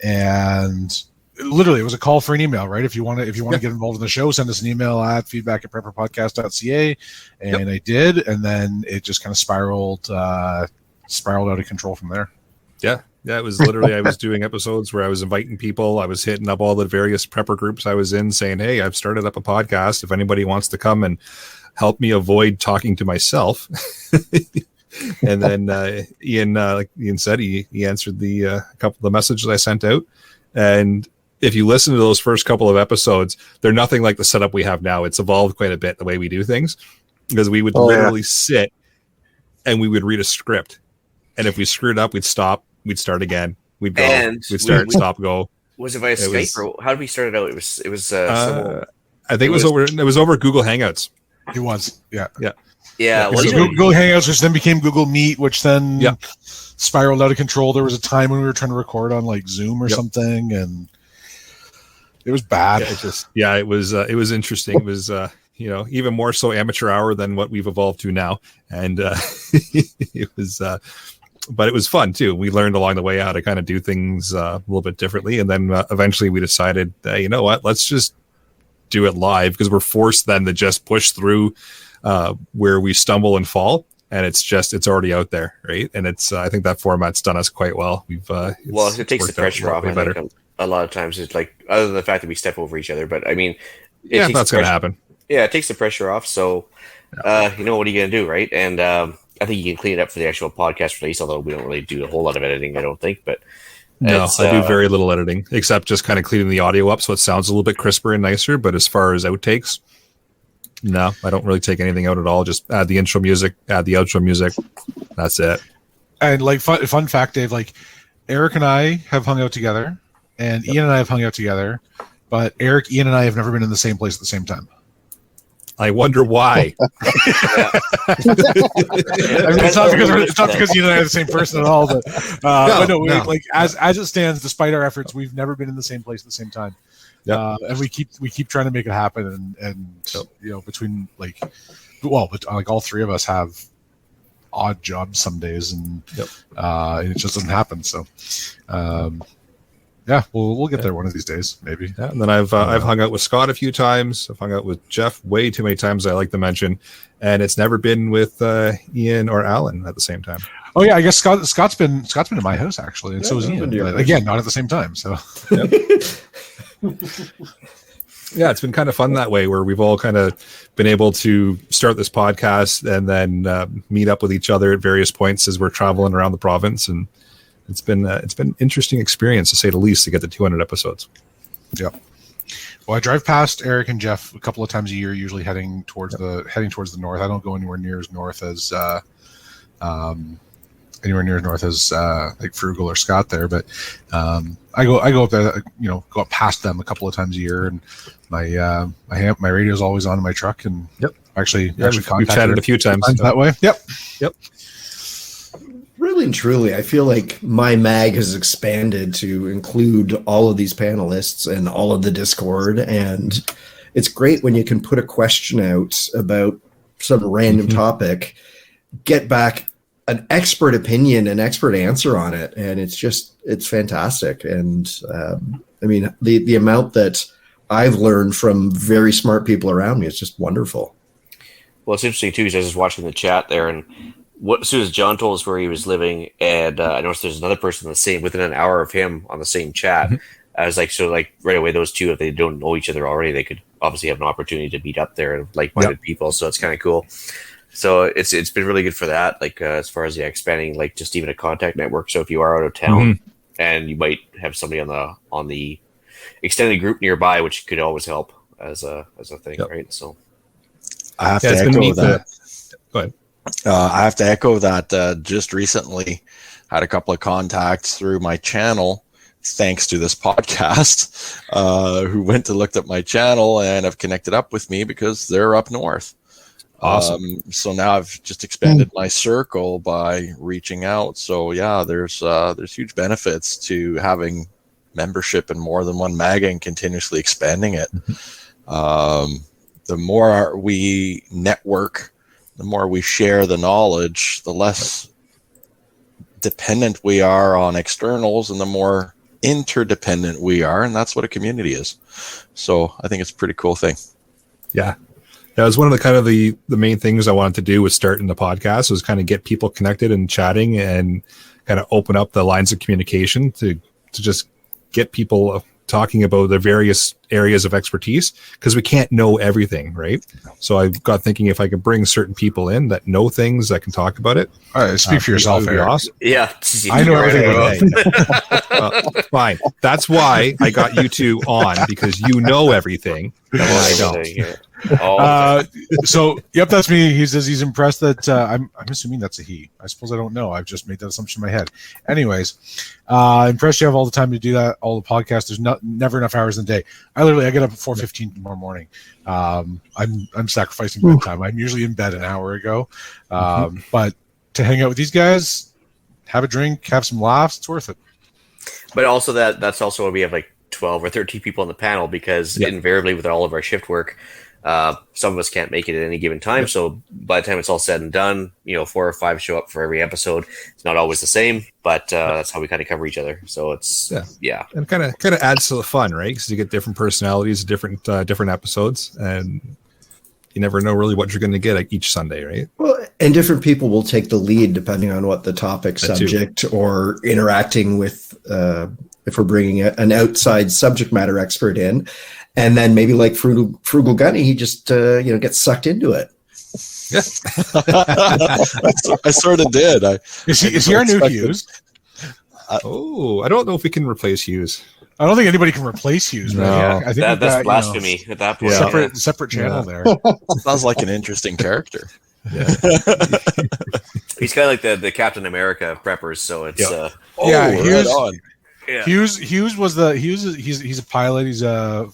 and literally it was a call for an email, right? If you want to get involved in the show, send us an email at feedback@prepperpodcast.ca, and I did, and then it just kind of spiraled out of control from there. Yeah, it was literally, I was doing episodes where I was inviting people. I was hitting up all the various prepper groups I was in saying, hey, I've started up a podcast. If anybody wants to come and help me avoid talking to myself. And then Ian, like Ian said, he answered the couple of the messages I sent out. And if you listen to those first couple of episodes, they're nothing like the setup we have now. It's evolved quite a bit the way we do things, because we would literally sit and we would read a script. And if we screwed up, we'd stop, we'd start again. We'd go, we'd start, stop, go. Was it via Skype or how did we start it out? It was I think it was over Google Hangouts. It was, yeah. Google Hangouts, which then became Google Meet, which then spiraled out of control. There was a time when we were trying to record on like Zoom or something, and it was bad. It was interesting. It was even more so amateur hour than what we've evolved to now, and it was. But it was fun too. We learned along the way how to kind of do things a little bit differently, and then eventually we decided, you know what, let's just do it live, because we're forced then to just push through where we stumble and fall, and it's already out there, right? And it's I think that format's done us quite well. It takes the pressure off. I think a lot of times it's like, other than the fact that we step over each other, but I mean, that's going to happen. Yeah, it takes the pressure off. So what are you going to do, right? And I think you can clean it up for the actual podcast release, although we don't really do a whole lot of editing, I don't think. But No, I do very little editing, except just kind of cleaning the audio up so it sounds a little bit crisper and nicer. But as far as outtakes, no, I don't really take anything out at all. Just add the intro music, add the outro music. That's it. And like fun fact, Dave, like Eric and I have hung out together, and Ian and I have hung out together, but Eric, Ian, and I have never been in the same place at the same time. I wonder why. I mean, it's not because Ian and I are the same person at all, but no. Like as it stands, despite our efforts, we've never been in the same place at the same time. And we keep trying to make it happen, and between but all three of us have odd jobs some days, and it just doesn't happen. So we'll get there one of these days, maybe. Yeah, and then I've hung out with Scott a few times. I've hung out with Jeff way too many times, I like to mention, and it's never been with Ian or Alan at the same time. Oh yeah, I guess Scott's been at my house actually, and so is Ian. But again, not at the same time. So. Yeah, it's been kind of fun that way, where we've all kind of been able to start this podcast and then meet up with each other at various points as we're traveling around the province, and it's been an interesting experience, to say the least, to get to 200 episodes. Yeah. Well, I drive past Eric and Jeff a couple of times a year, usually heading towards the north. I don't go anywhere near as north as like Frugal or Scott there, but I go up there, go up past them a couple of times a year, and my radio is always on in my truck, and actually we've chatted a few times that way. Yep. Really and truly, I feel like my mag has expanded to include all of these panelists and all of the Discord, and it's great when you can put a question out about some random topic, get back an expert opinion, an expert answer on it, and it's fantastic. And I mean, the amount that I've learned from very smart people around me is just wonderful. Well, it's interesting too, because I was just watching the chat there, and as soon as John told us where he was living, and I noticed there's another person within an hour of him on the same chat. I was like, right away, those two, if they don't know each other already, they could obviously have an opportunity to meet up there and like-minded people. So it's kind of cool. So it's been really good for that, like as far as expanding, like just even a contact network. So if you are out of town and you might have somebody on the extended group nearby, which could always help as a thing, right? So I have to echo that. Go ahead. I have to echo that. Just recently, had a couple of contacts through my channel, thanks to this podcast, who went to look at my channel and have connected up with me because they're up north. Awesome. So now I've just expanded my circle by reaching out. So yeah, there's huge benefits to having membership in more than one mag and continuously expanding it. The more we network, the more we share the knowledge, the less dependent we are on externals, and the more interdependent we are, and that's what a community is. So I think it's a pretty cool thing. Yeah. That was one of the kind of the main things I wanted to do with starting the podcast, was kind of get people connected and chatting and kind of open up the lines of communication to just get people talking about their various areas of expertise, because we can't know everything, right? So I got thinking, if I could bring certain people in that know things, that can talk about it. All right, speak for yourself, Eric. Awesome. Yeah, I know everything about it. Fine. That's why I got you two on, because you know everything and I don't. So that's me. He says he's impressed that I'm assuming that's a he. I suppose I don't know. I've just made that assumption in my head. Anyways, impressed you have all the time to do that, all the podcasts. There's never enough hours in the day. I get up at 4:15 tomorrow morning. I'm sacrificing bedtime. I'm usually in bed an hour ago, but to hang out with these guys, have a drink, have some laughs, it's worth it. But also that's also why we have like 12 or 13 people on the panel, because invariably with all of our shift work, some of us can't make it at any given time. So by the time it's all said and done, 4 or 5 show up for every episode. It's not always the same, but that's how we kind of cover each other. So it's and kind of adds to the fun, right? Because you get different personalities, different episodes, and you never know really what you're going to get each Sunday, right? Well, and different people will take the lead depending on what the topic, subject, or interacting with. If we're bringing an outside subject matter expert in. And then maybe like Frugal Gunny, he just gets sucked into it. Yeah, I sort of did. Is he our new Hughes? I don't know if we can replace Hughes. I don't think anybody can replace Hughes, right? No. Yeah, I think That's blasphemy at that point. Separate channel there. Sounds like an interesting character. Yeah. He's kind of like the Captain America preppers, so it's Hughes. Right on. Yeah. Hughes was he's a pilot. He's a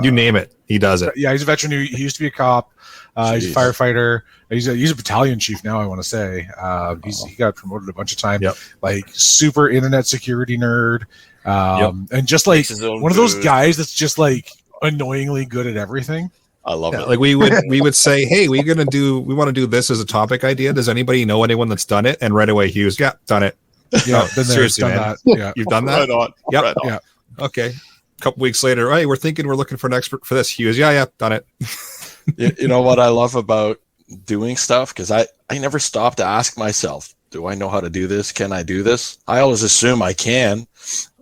you name it, he does it. Yeah, he's a veteran. He used to be a cop. He's a firefighter. He's a battalion chief now, I want to say. He got promoted a bunch of times. Yep. Like super internet security nerd, and just like one of those guys that's just like annoyingly good at everything. I love it. Like we would say, hey, we want to do this as a topic idea. Does anybody know anyone that's done it? And right away, Hughes, yeah, done it. Yeah, been there, seriously, done man. that. Yeah, you've done that. Right on. Yep. Right on. Yeah. Okay. A couple weeks later, hey, we're looking for an expert for this. Hughes, yeah, done it. You know what I love about doing stuff? Because I never stop to ask myself, do I know how to do this? Can I do this? I always assume I can.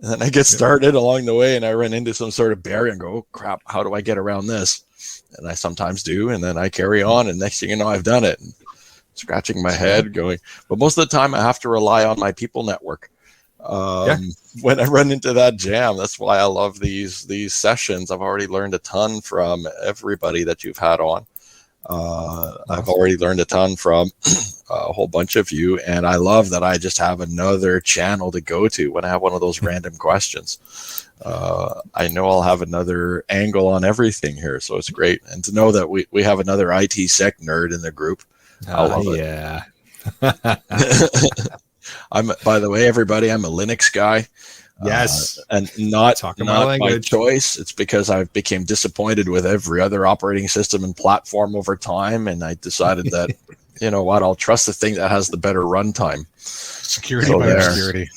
And then I get started along the way and I run into some sort of barrier and go, oh, crap, how do I get around this? And I sometimes do. And then I carry on. And next thing you know, I've done it. And scratching my head going. But most of the time I have to rely on my people network. When I run into that jam, that's why I love these sessions. I've already learned a ton from everybody that you've had on. I've already learned a ton from a whole bunch of you, and I love that I just have another channel to go to when I have one of those random questions. I know I'll have another angle on everything here, so it's great. And to know that we have another IT sec nerd in the group, I love it. Yeah. By the way, everybody, I'm a Linux guy. Yes. And not my language. choice. It's because I became disappointed with every other operating system and platform over time. And I decided that, you know what, I'll trust the thing that has the better runtime. Security by obscurity.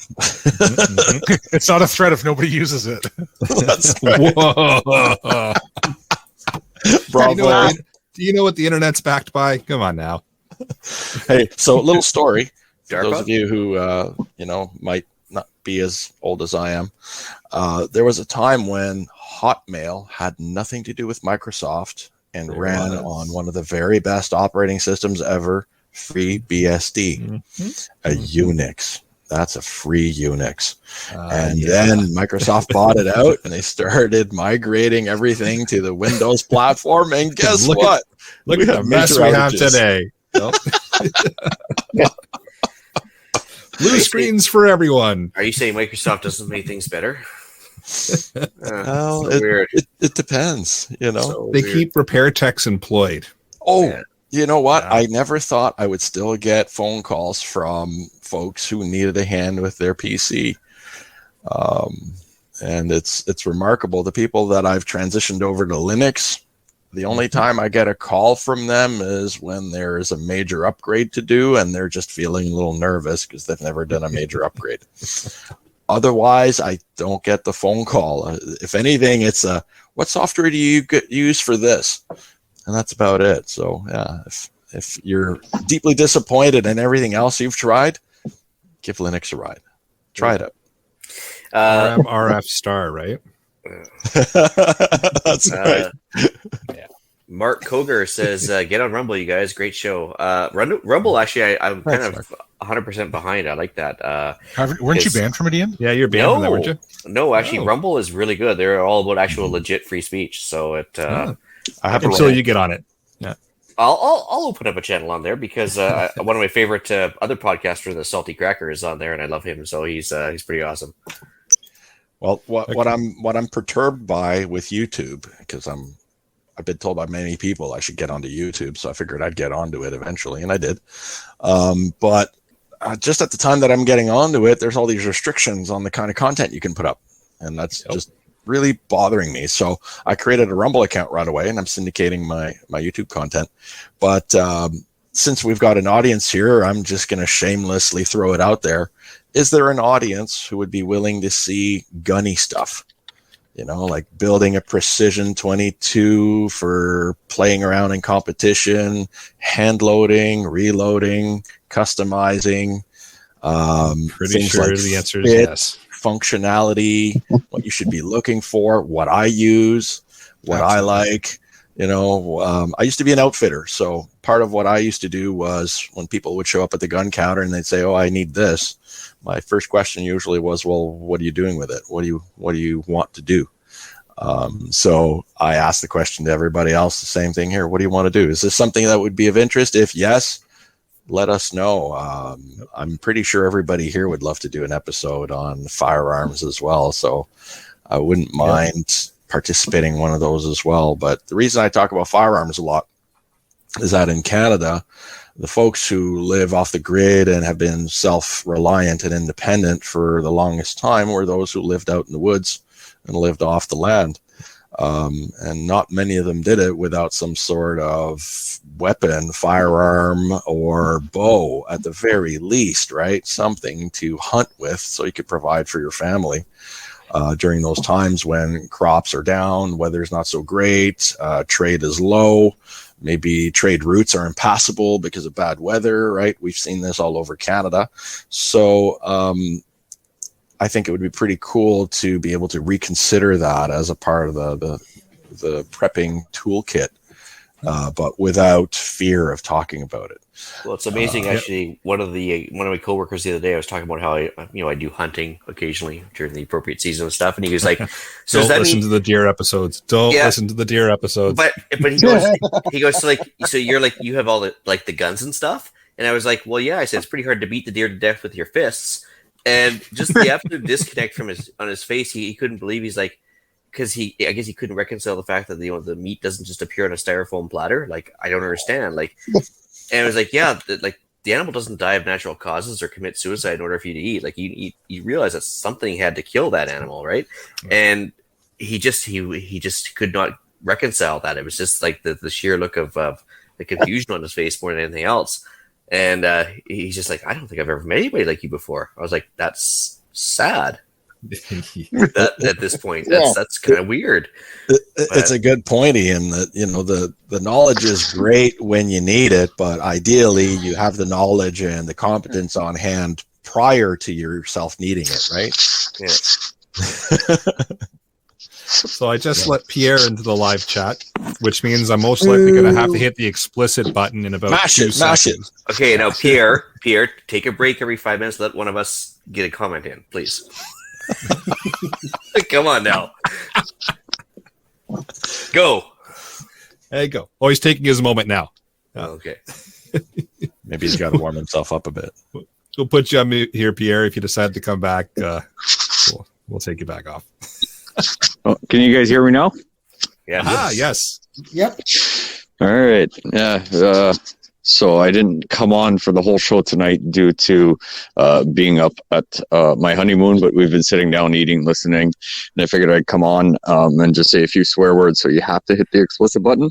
It's not a threat if nobody uses it. That's right. Whoa. Bravo. Do you know what the internet's backed by? Come on now. Hey, so a little story. For DARPA? those of you who, might not be as old as I am. There was a time when Hotmail had nothing to do with Microsoft and ran on one of the very best operating systems ever, FreeBSD, a Unix. That's a free Unix. Then Microsoft bought it out and they started migrating everything to the Windows platform. And guess what? Look at the mess we have today. Blue screens for everyone. Are you saying Microsoft doesn't make things better? Well, so weird. It depends, you know. So They weird. keep repair techs employed. You know what? I never thought I would still get phone calls from folks who needed a hand with their PC. And it's remarkable. The people that I've transitioned over to Linux, the only time I get a call from them is when there is a major upgrade to do and they're just feeling a little nervous because they've never done a major upgrade. Otherwise, I don't get the phone call. If anything, it's what software do you use for this? And that's about it. So, yeah, if you're deeply disappointed in everything else you've tried, give Linux a ride. Try it out. RF star, right? That's right. Mark Koger says, get on Rumble, you guys. Great show. Rumble, actually, I'm kind of 100% behind. I like that. Weren't you banned from it, Ian? Yeah, you're banned from that, weren't you? No, actually, Rumble is really good. They're all about actual legit free speech. So it. I have until you get on it. Yeah, I'll open up a channel on there because one of my favorite other podcasters, the Salty Cracker, is on there, and I love him. So he's pretty awesome. Well, what I'm perturbed by with YouTube, because I've been told by many people I should get onto YouTube, so I figured I'd get onto it eventually, and I did. But just at the time that I'm getting onto it, there's all these restrictions on the kind of content you can put up, and that's just really bothering me. So I created a Rumble account right away, and I'm syndicating my YouTube content. But since we've got an audience here, I'm just going to shamelessly throw it out there. Is there an audience who would be willing to see gunny stuff? You know, like building a Precision 22 for playing around in competition, hand loading, reloading, customizing. Pretty sure like the answer is yes. Functionality, what you should be looking for, what I use, what I like. I used to be an outfitter, so part of what I used to do was when people would show up at the gun counter and they'd say, "Oh, I need this," my first question usually was, "Well, what are you doing with it? What do you want to do?" So I asked the question to everybody else, the same thing here. What do you want to do? Is this something that would be of interest? If yes, let us know. I'm pretty sure everybody here would love to do an episode on firearms as well, so I wouldn't mind participating in one of those as well. But the reason I talk about firearms a lot is that in Canada, the folks who live off the grid and have been self-reliant and independent for the longest time were those who lived out in the woods and lived off the land. And not many of them did it without some sort of weapon, firearm, or bow at the very least, right? Something to hunt with so you could provide for your family. During those times when crops are down, weather's not so great, trade is low, maybe trade routes are impassable because of bad weather, right? We've seen this all over Canada. So I think it would be pretty cool to be able to reconsider that as a part of the prepping toolkit, but without fear of talking about it. Well, it's amazing. Actually, one of my coworkers the other day, I was talking about how I do hunting occasionally during the appropriate season and stuff, and he was like, "So don't listen to the deer episodes. Don't listen to the deer episodes." But he goes, so you're like, you have all the guns and stuff, and I was like, well, yeah. I said it's pretty hard to beat the deer to death with your fists, and just the absolute disconnect on his face, he couldn't believe. He's like, because I guess he couldn't reconcile the fact that the meat doesn't just appear on a styrofoam platter. Like, I don't understand. Like. And I was like, yeah, the animal doesn't die of natural causes or commit suicide in order for you to eat. Like, you realize that something had to kill that animal, right? And he just could not reconcile that. It was just like the sheer look of the confusion on his face more than anything else. And he's just like, I don't think I've ever met anybody like you before. I was like, that's sad. At this point, that's kind of weird. It's a good point, Ian, that the knowledge is great when you need it, but ideally you have the knowledge and the competence on hand prior to yourself needing it, right? So I just let Pierre into the live chat, which means I'm most likely going to have to hit the explicit button in about mash 2 it. seconds. Okay, now Pierre, take a break every 5 minutes. Let one of us get a comment in, please. Come on now. Go. There you go. Oh, he's taking his moment now. Okay. Maybe he's got to warm himself up a bit. We'll put you on mute here, Pierre. If you decide to come back, we'll take you back off. Oh, can you guys hear me now? Yeah. Yes. Yep. All right. Yeah. So I didn't come on for the whole show tonight due to being up at my honeymoon, but we've been sitting down, eating, listening, and I figured I'd come on and just say a few swear words. So you have to hit the explicit button,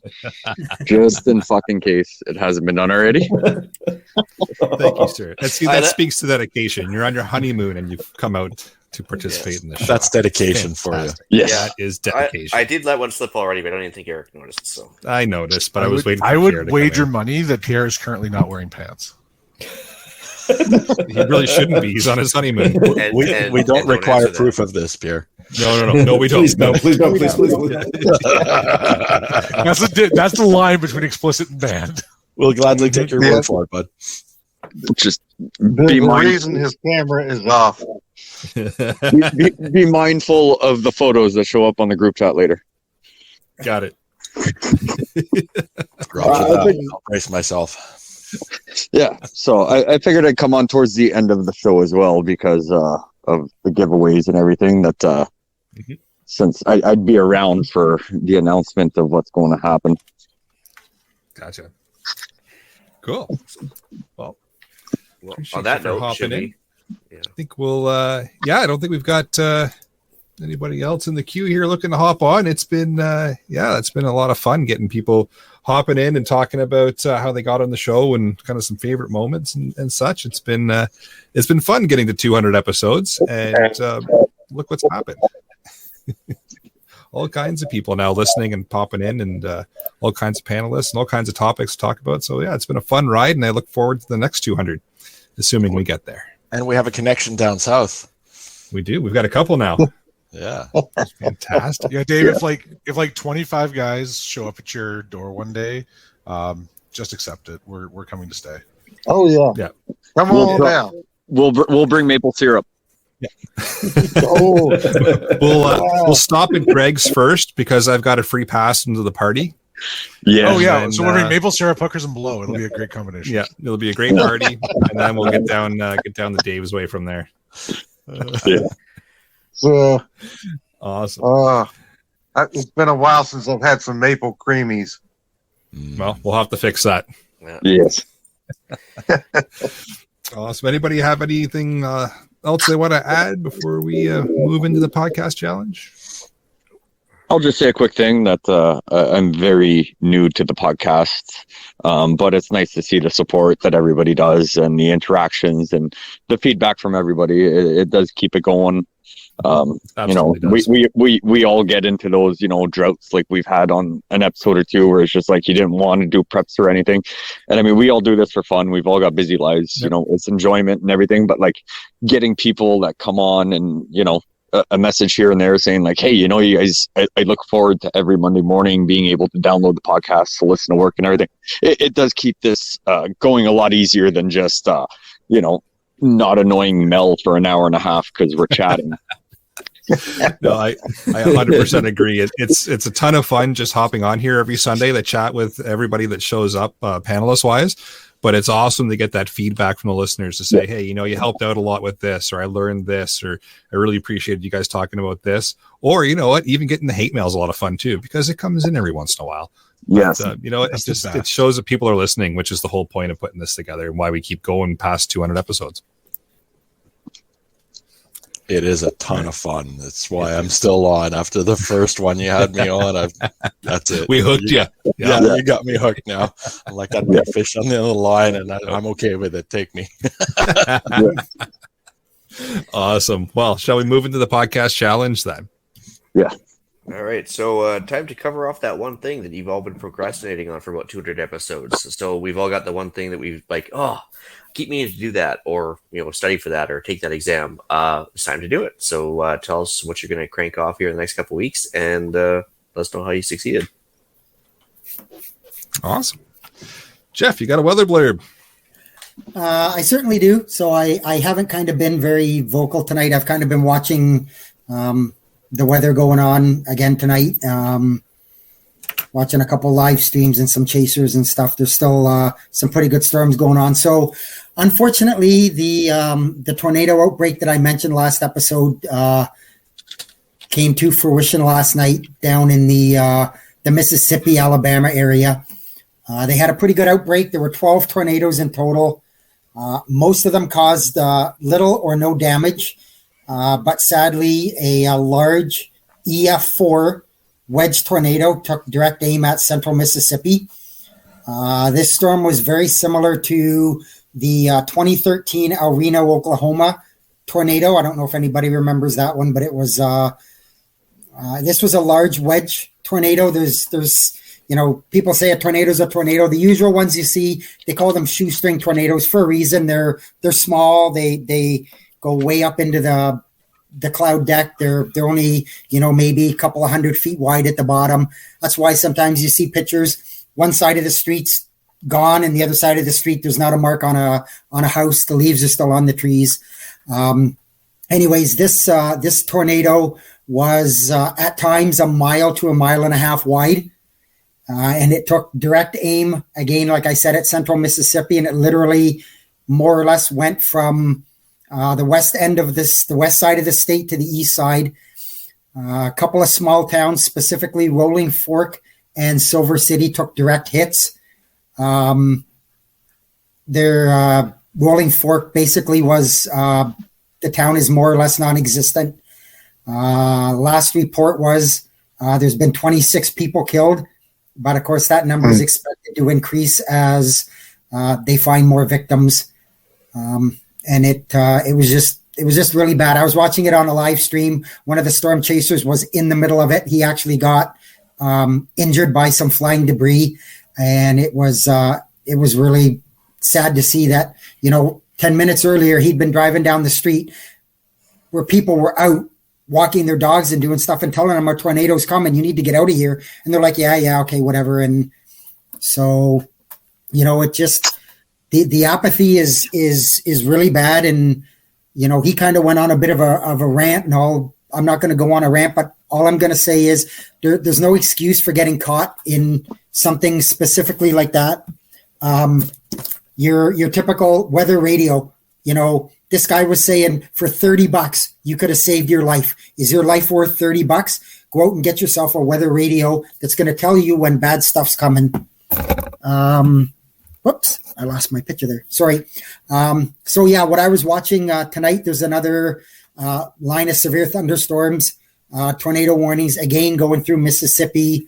just in fucking case it hasn't been done already. Thank you, sir. That speaks to dedication. You're on your honeymoon and you've come out to participate in the show. That's dedication for you. Yes. That is dedication. I did let one slip already, but I don't even think Eric noticed. So I noticed, but I was waiting. I would wager money that Pierre is currently not wearing pants. He really shouldn't be. He's on his honeymoon. We don't require proof of this, Pierre. No, we don't. Please don't. Please. That's the line between explicit and banned. We'll gladly take your word for it, bud. Just The reason his camera is off. be mindful of the photos that show up on the group chat later. Got it. Roger that. I'll brace myself. Yeah, so I figured I'd come on towards the end of the show as well because of the giveaways and everything that since I'd be around for the announcement of what's going to happen. Gotcha. Cool. Well, on that note, should we? I think we'll I don't think we've got anybody else in the queue here looking to hop on. It's been it's been a lot of fun getting people hopping in and talking about how they got on the show and kind of some favorite moments and such. It's been fun getting to 200 episodes, and look what's happened. All kinds of people now listening and popping in, and all kinds of panelists and all kinds of topics to talk about. So yeah, it's been a fun ride, and I look forward to the next 200, assuming we get there. And we have a connection down south. We do. We've got a couple now. Yeah, That's fantastic. Yeah, Dave. If like 25 guys show up at your door one day, just accept it. We're coming to stay. Oh yeah. Yeah. Come We'll on pro- down. We'll bring maple syrup. Oh. We'll stop at Greg's first because I've got a free pass into the party. Yeah. Oh yeah. And, So we're doing maple syrup, hookers, and blow. It'll be a great combination. Yeah, it'll be a great party, and then we'll get down the Dave's way from there. So, Awesome. it's been a while since I've had some maple creamies. Well, we'll have to fix that. Yes. Awesome. Anybody have anything else they want to add before we move into the podcast challenge? I'll just say a quick thing that I'm very new to the podcast, but it's nice to see the support that everybody does and the interactions and the feedback from everybody. It does keep it going. We all get into those, droughts like we've had on an episode or two where it's just like you didn't want to do preps or anything. And I mean, we all do this for fun. We've all got busy lives, it's enjoyment and everything, but like getting people that come on and, a message here and there saying like, hey, you guys, I look forward to every Monday morning being able to download the podcast to listen to work and everything. It does keep this going a lot easier than just, not annoying Mel for an hour and a half because we're chatting. No, I 100% agree. It's a ton of fun just hopping on here every Sunday to chat with everybody that shows up panelist wise. But it's awesome to get that feedback from the listeners to say, hey, you helped out a lot with this, or I learned this, or I really appreciated you guys talking about this. Or, you know what, even getting the hate mail is a lot of fun too, because it comes in every once in a while. Yes. But, it's just, it shows that people are listening, which is the whole point of putting this together and why we keep going past 200 episodes. It is a ton of fun. That's why I'm still on. After the first one you had me on, that's it. We hooked you. Yeah, you got me hooked now. I'm like that big fish on the other line, and I'm okay with it. Take me. Awesome. Well, shall we move into the podcast challenge then? Yeah. All right. So time to cover off that one thing that you've all been procrastinating on for about 200 episodes. So we've all got the one thing that we've keep meaning to do that, or study for that, or take that exam. It's time to do it. So tell us what you're going to crank off here in the next couple of weeks, and let us know how you succeeded. Awesome. Jeff, you got a weather blurb? I certainly do. So I haven't kind of been very vocal tonight. I've kind of been watching the weather going on again tonight. Watching a couple live streams and some chasers and stuff. There's still some pretty good storms going on. So unfortunately, the tornado outbreak that I mentioned last episode came to fruition last night down in the Mississippi, Alabama area. They had a pretty good outbreak. There were 12 tornadoes in total. Most of them caused little or no damage. But sadly, a large EF4 wedge tornado took direct aim at central Mississippi. This storm was very similar to the 2013 El Reno, Oklahoma tornado. I don't know if anybody remembers that one, but it was this was a large wedge tornado. There's people say a tornado's a tornado. The usual ones you see, they call them shoestring tornadoes for a reason. They're small. They go way up into the cloud deck. They're only, maybe a couple of 100 feet wide at the bottom. That's why sometimes you see pictures, one side of the street's gone and the other side of the street, there's not a mark on a house. The leaves are still on the trees. Anyways, this tornado was at times a mile to a mile and a half wide. And it took direct aim, again, like I said, at central Mississippi, and it literally more or less went from the west end of the west side of the state to the east side. A couple of small towns, specifically Rolling Fork and Silver City, took direct hits. Rolling Fork basically was the town is more or less non-existent. Last report was there's been 26 people killed, but of course that number is expected to increase as they find more victims. And it was just really bad. I was watching it on a live stream. One of the storm chasers was in the middle of it. He actually got injured by some flying debris, and it was really sad to see that 10 minutes earlier he'd been driving down the street where people were out walking their dogs and doing stuff and telling them a tornado's coming, you need to get out of here. And they're like, yeah, okay, whatever. And so, it just, the apathy is really bad. And, he kind of went on a bit of a rant, and I'm not going to go on a rant, but all I'm going to say is there's no excuse for getting caught in something specifically like that. Your typical weather radio, this guy was saying for $30, you could have saved your life. Is your life worth $30? Go out and get yourself a weather radio that's going to tell you when bad stuff's coming. Whoops, I lost my picture there. Sorry. So yeah, what I was watching tonight, there's another line of severe thunderstorms, tornado warnings, again, going through Mississippi.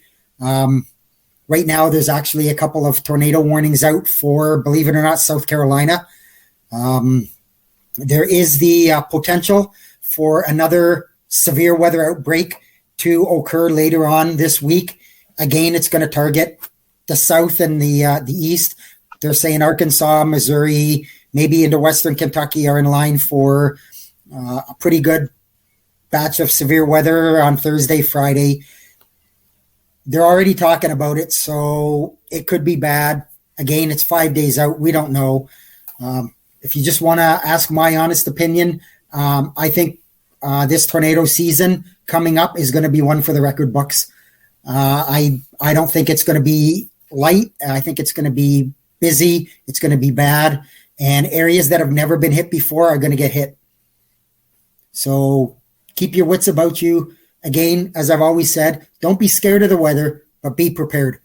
Right now, there's actually a couple of tornado warnings out for, believe it or not, South Carolina. There is the potential for another severe weather outbreak to occur later on this week. Again, it's going to target the South and the East. They're saying Arkansas, Missouri, maybe into Western Kentucky are in line for a pretty good batch of severe weather on Thursday, Friday. They're already talking about it, so it could be bad. Again, it's 5 days out. We don't know. If you just want to ask my honest opinion, I think this tornado season coming up is going to be one for the record books. I don't think it's going to be light. I think it's going to be busy. It's going to be bad. And areas that have never been hit before are going to get hit. So keep your wits about you. Again, as I've always said, don't be scared of the weather, but be prepared.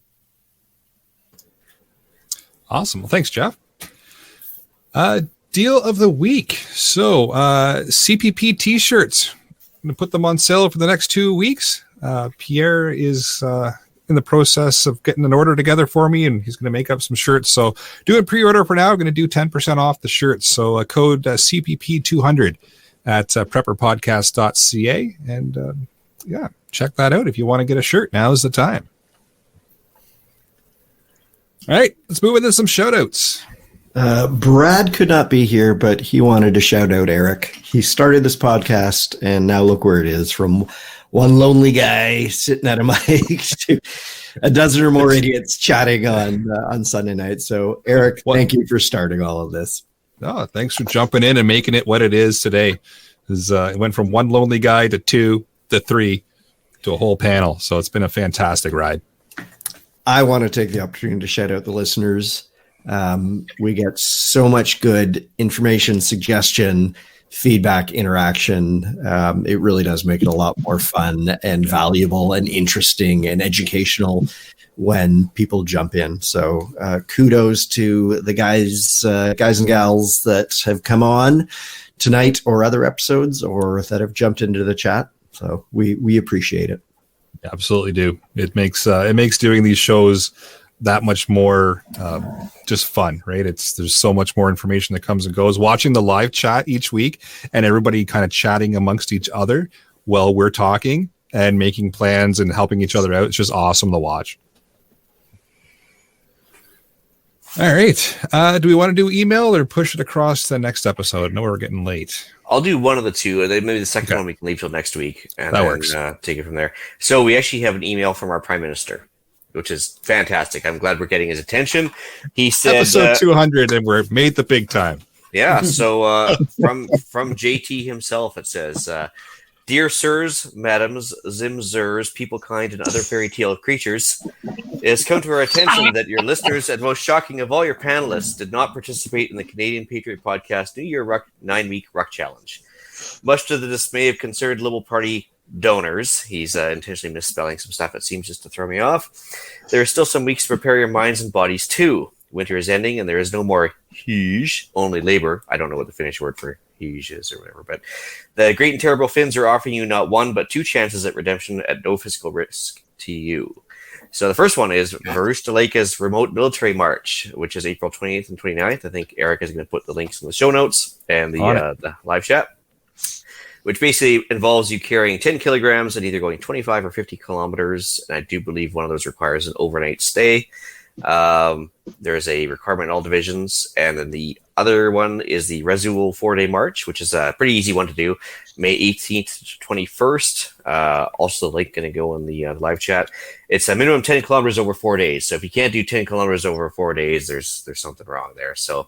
Awesome. Well, thanks, Jeff. Deal of the week. So CPP t-shirts. I'm going to put them on sale for the next 2 weeks. Pierre is in the process of getting an order together for me, and he's going to make up some shirts. So doing pre-order for now. I'm going to do 10% off the shirts. So code CPP200 at prepperpodcast.ca. And check that out if you want to get a shirt. Now is the time. All right, let's move into some shout outs. Brad could not be here, but he wanted to shout out Eric. He started this podcast, and now look where it is, from one lonely guy sitting at a mic to a dozen or more idiots chatting on Sunday night. So, Eric, thank you for starting all of this. Oh, thanks for jumping in and making it what it is today. It went from one lonely guy to two to three to a whole panel. So it's been a fantastic ride. I want to take the opportunity to shout out the listeners. We get so much good information, suggestion, feedback, interaction. It really does make it a lot more fun and valuable and interesting and educational when people jump in. So kudos to the guys and gals that have come on tonight or other episodes or that have jumped into the chat. So we appreciate it. Absolutely do. It makes doing these shows that much more just fun, right? There's so much more information that comes and goes. Watching the live chat each week and everybody kind of chatting amongst each other while we're talking and making plans and helping each other out. It's just awesome to watch. All right. Do we want to do email or push it across to the next episode? No, we're getting late. I'll do one of the two. Maybe the second one we can leave till next week. And that then, works. Take it from there. So we actually have an email from our Prime Minister, which is fantastic. I'm glad we're getting his attention. He said episode 200 and we're made the big time. Yeah. So from JT himself, it says, "Dear sirs, madams, zimzers, people kind, and other fairy tale creatures, it has come to our attention that your listeners and most shocking of all your panelists did not participate in the Canadian Patriot Podcast New Year 9-week Ruck Challenge. Much to the dismay of concerned Liberal Party donors," he's intentionally misspelling some stuff, it seems, just to throw me off, "there are still some weeks to prepare your minds and bodies too. Winter is ending and there is no more huge, only labor." I don't know what the Finnish word for huge is or whatever, but "the great and terrible Finns are offering you not one but two chances at redemption at no fiscal risk to you." So the first one is Varusteleka's Remote Military March, which is April 28th and 29th. I think Eric is going to put the links in the show notes and the live chat, which basically involves you carrying 10 kilograms and either going 25 or 50 kilometers. And I do believe one of those requires an overnight stay. There's a requirement in all divisions, and then the other one is the Residual 4-day march, which is a pretty easy one to do, May 18th to 21st. Also, the link going to go in the live chat. It's a minimum 10 kilometers over 4 days. So if you can't do 10 kilometers over 4 days, there's something wrong there. So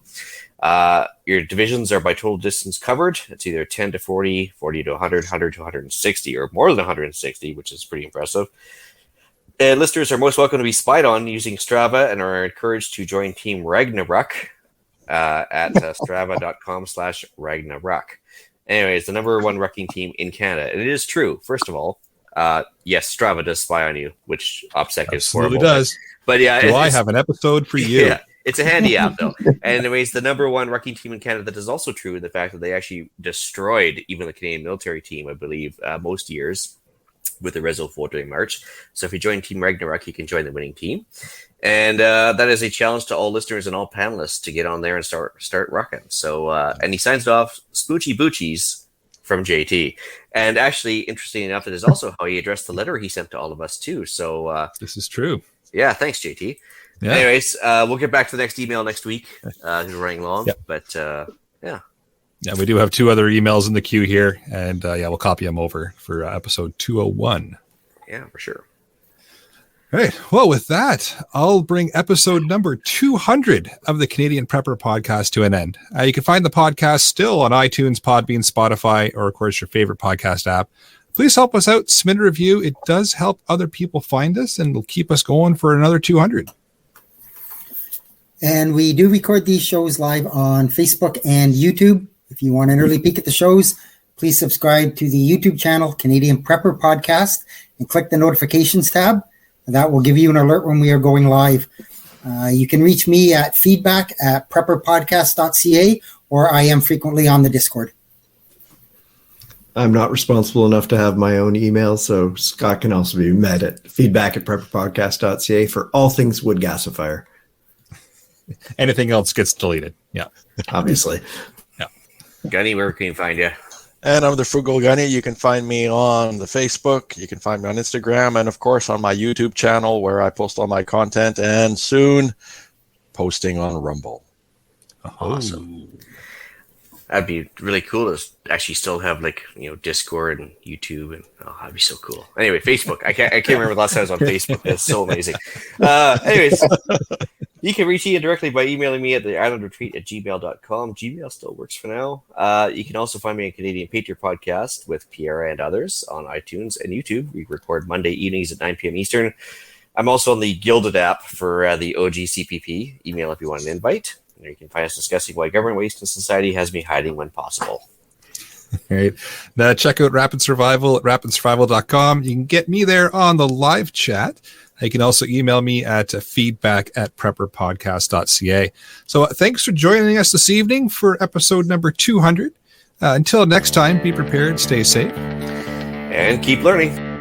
your divisions are by total distance covered. It's either 10 to 40, 40 to 100, 100 to 160, or more than 160, which is pretty impressive. And listeners are most welcome to be spied on using Strava and are encouraged to join Team Ragnarok at strava.com/Ragnarok. Anyways, the number one rucking team in Canada. And it is true. First of all, yes, Strava does spy on you, which OPSEC is horrible. It does. But yeah, I have an episode for you. Yeah, it's a handy app, though. Anyways, the number one rucking team in Canada, that is also true in the fact that they actually destroyed even the Canadian military team, I believe, most years with the Reso 4-day march. So if you join Team Ragnarok, you can join the winning team. And that is a challenge to all listeners and all panelists to get on there and start rucking. So, and he signs it off, Spoochy Boochies from JT. And actually, interesting enough, that is also how he addressed the letter he sent to all of us, too. So this is true. Yeah, thanks, JT. Yeah. Anyways, we'll get back to the next email next week. We're running long, but yeah. Yeah, we do have 2 other emails in the queue here, and we'll copy them over for episode 201. Yeah, for sure. All right. Well, with that, I'll bring episode number 200 of the Canadian Prepper Podcast to an end. You can find the podcast still on iTunes, Podbean, Spotify, or, of course, your favorite podcast app. Please help us out. Submit a review. It does help other people find us, and it'll keep us going for another 200. And we do record these shows live on Facebook and YouTube. If you want an early peek at the shows, please subscribe to the YouTube channel, Canadian Prepper Podcast, and click the notifications tab. That will give you an alert when we are going live. You can reach me at feedback@prepperpodcast.ca, or I am frequently on the Discord. I'm not responsible enough to have my own email, so Scott can also be met at feedback@prepperpodcast.ca for all things wood gasifier. Anything else gets deleted. Yeah. Obviously. Yeah. Gunny, where can you find you? And I'm the Frugal Gunny. You can find me on the Facebook. You can find me on Instagram. And, of course, on my YouTube channel where I post all my content. And soon, posting on Rumble. Awesome. That'd be really cool to actually still have Discord and YouTube, and that'd be so cool. Anyway, Facebook. I can't remember the last time I was on Facebook. That's so amazing. Anyways, you can reach Ian directly by emailing me at theislandretreat@gmail.com. Gmail still works for now. You can also find me on Canadian Patriot Podcast with Pierre and others on iTunes and YouTube. We record Monday evenings at 9 p.m. Eastern. I'm also on the Gilded app for the OG CPP. Email if you want an invite. You can find us discussing why government waste in society has me hiding when possible. All right. Now check out Rapid Survival at rapidsurvival.com. You can get me there on the live chat. You can also email me at feedback@prepperpodcast.ca. So thanks for joining us this evening for episode number 200. Until next time, be prepared, stay safe, and keep learning.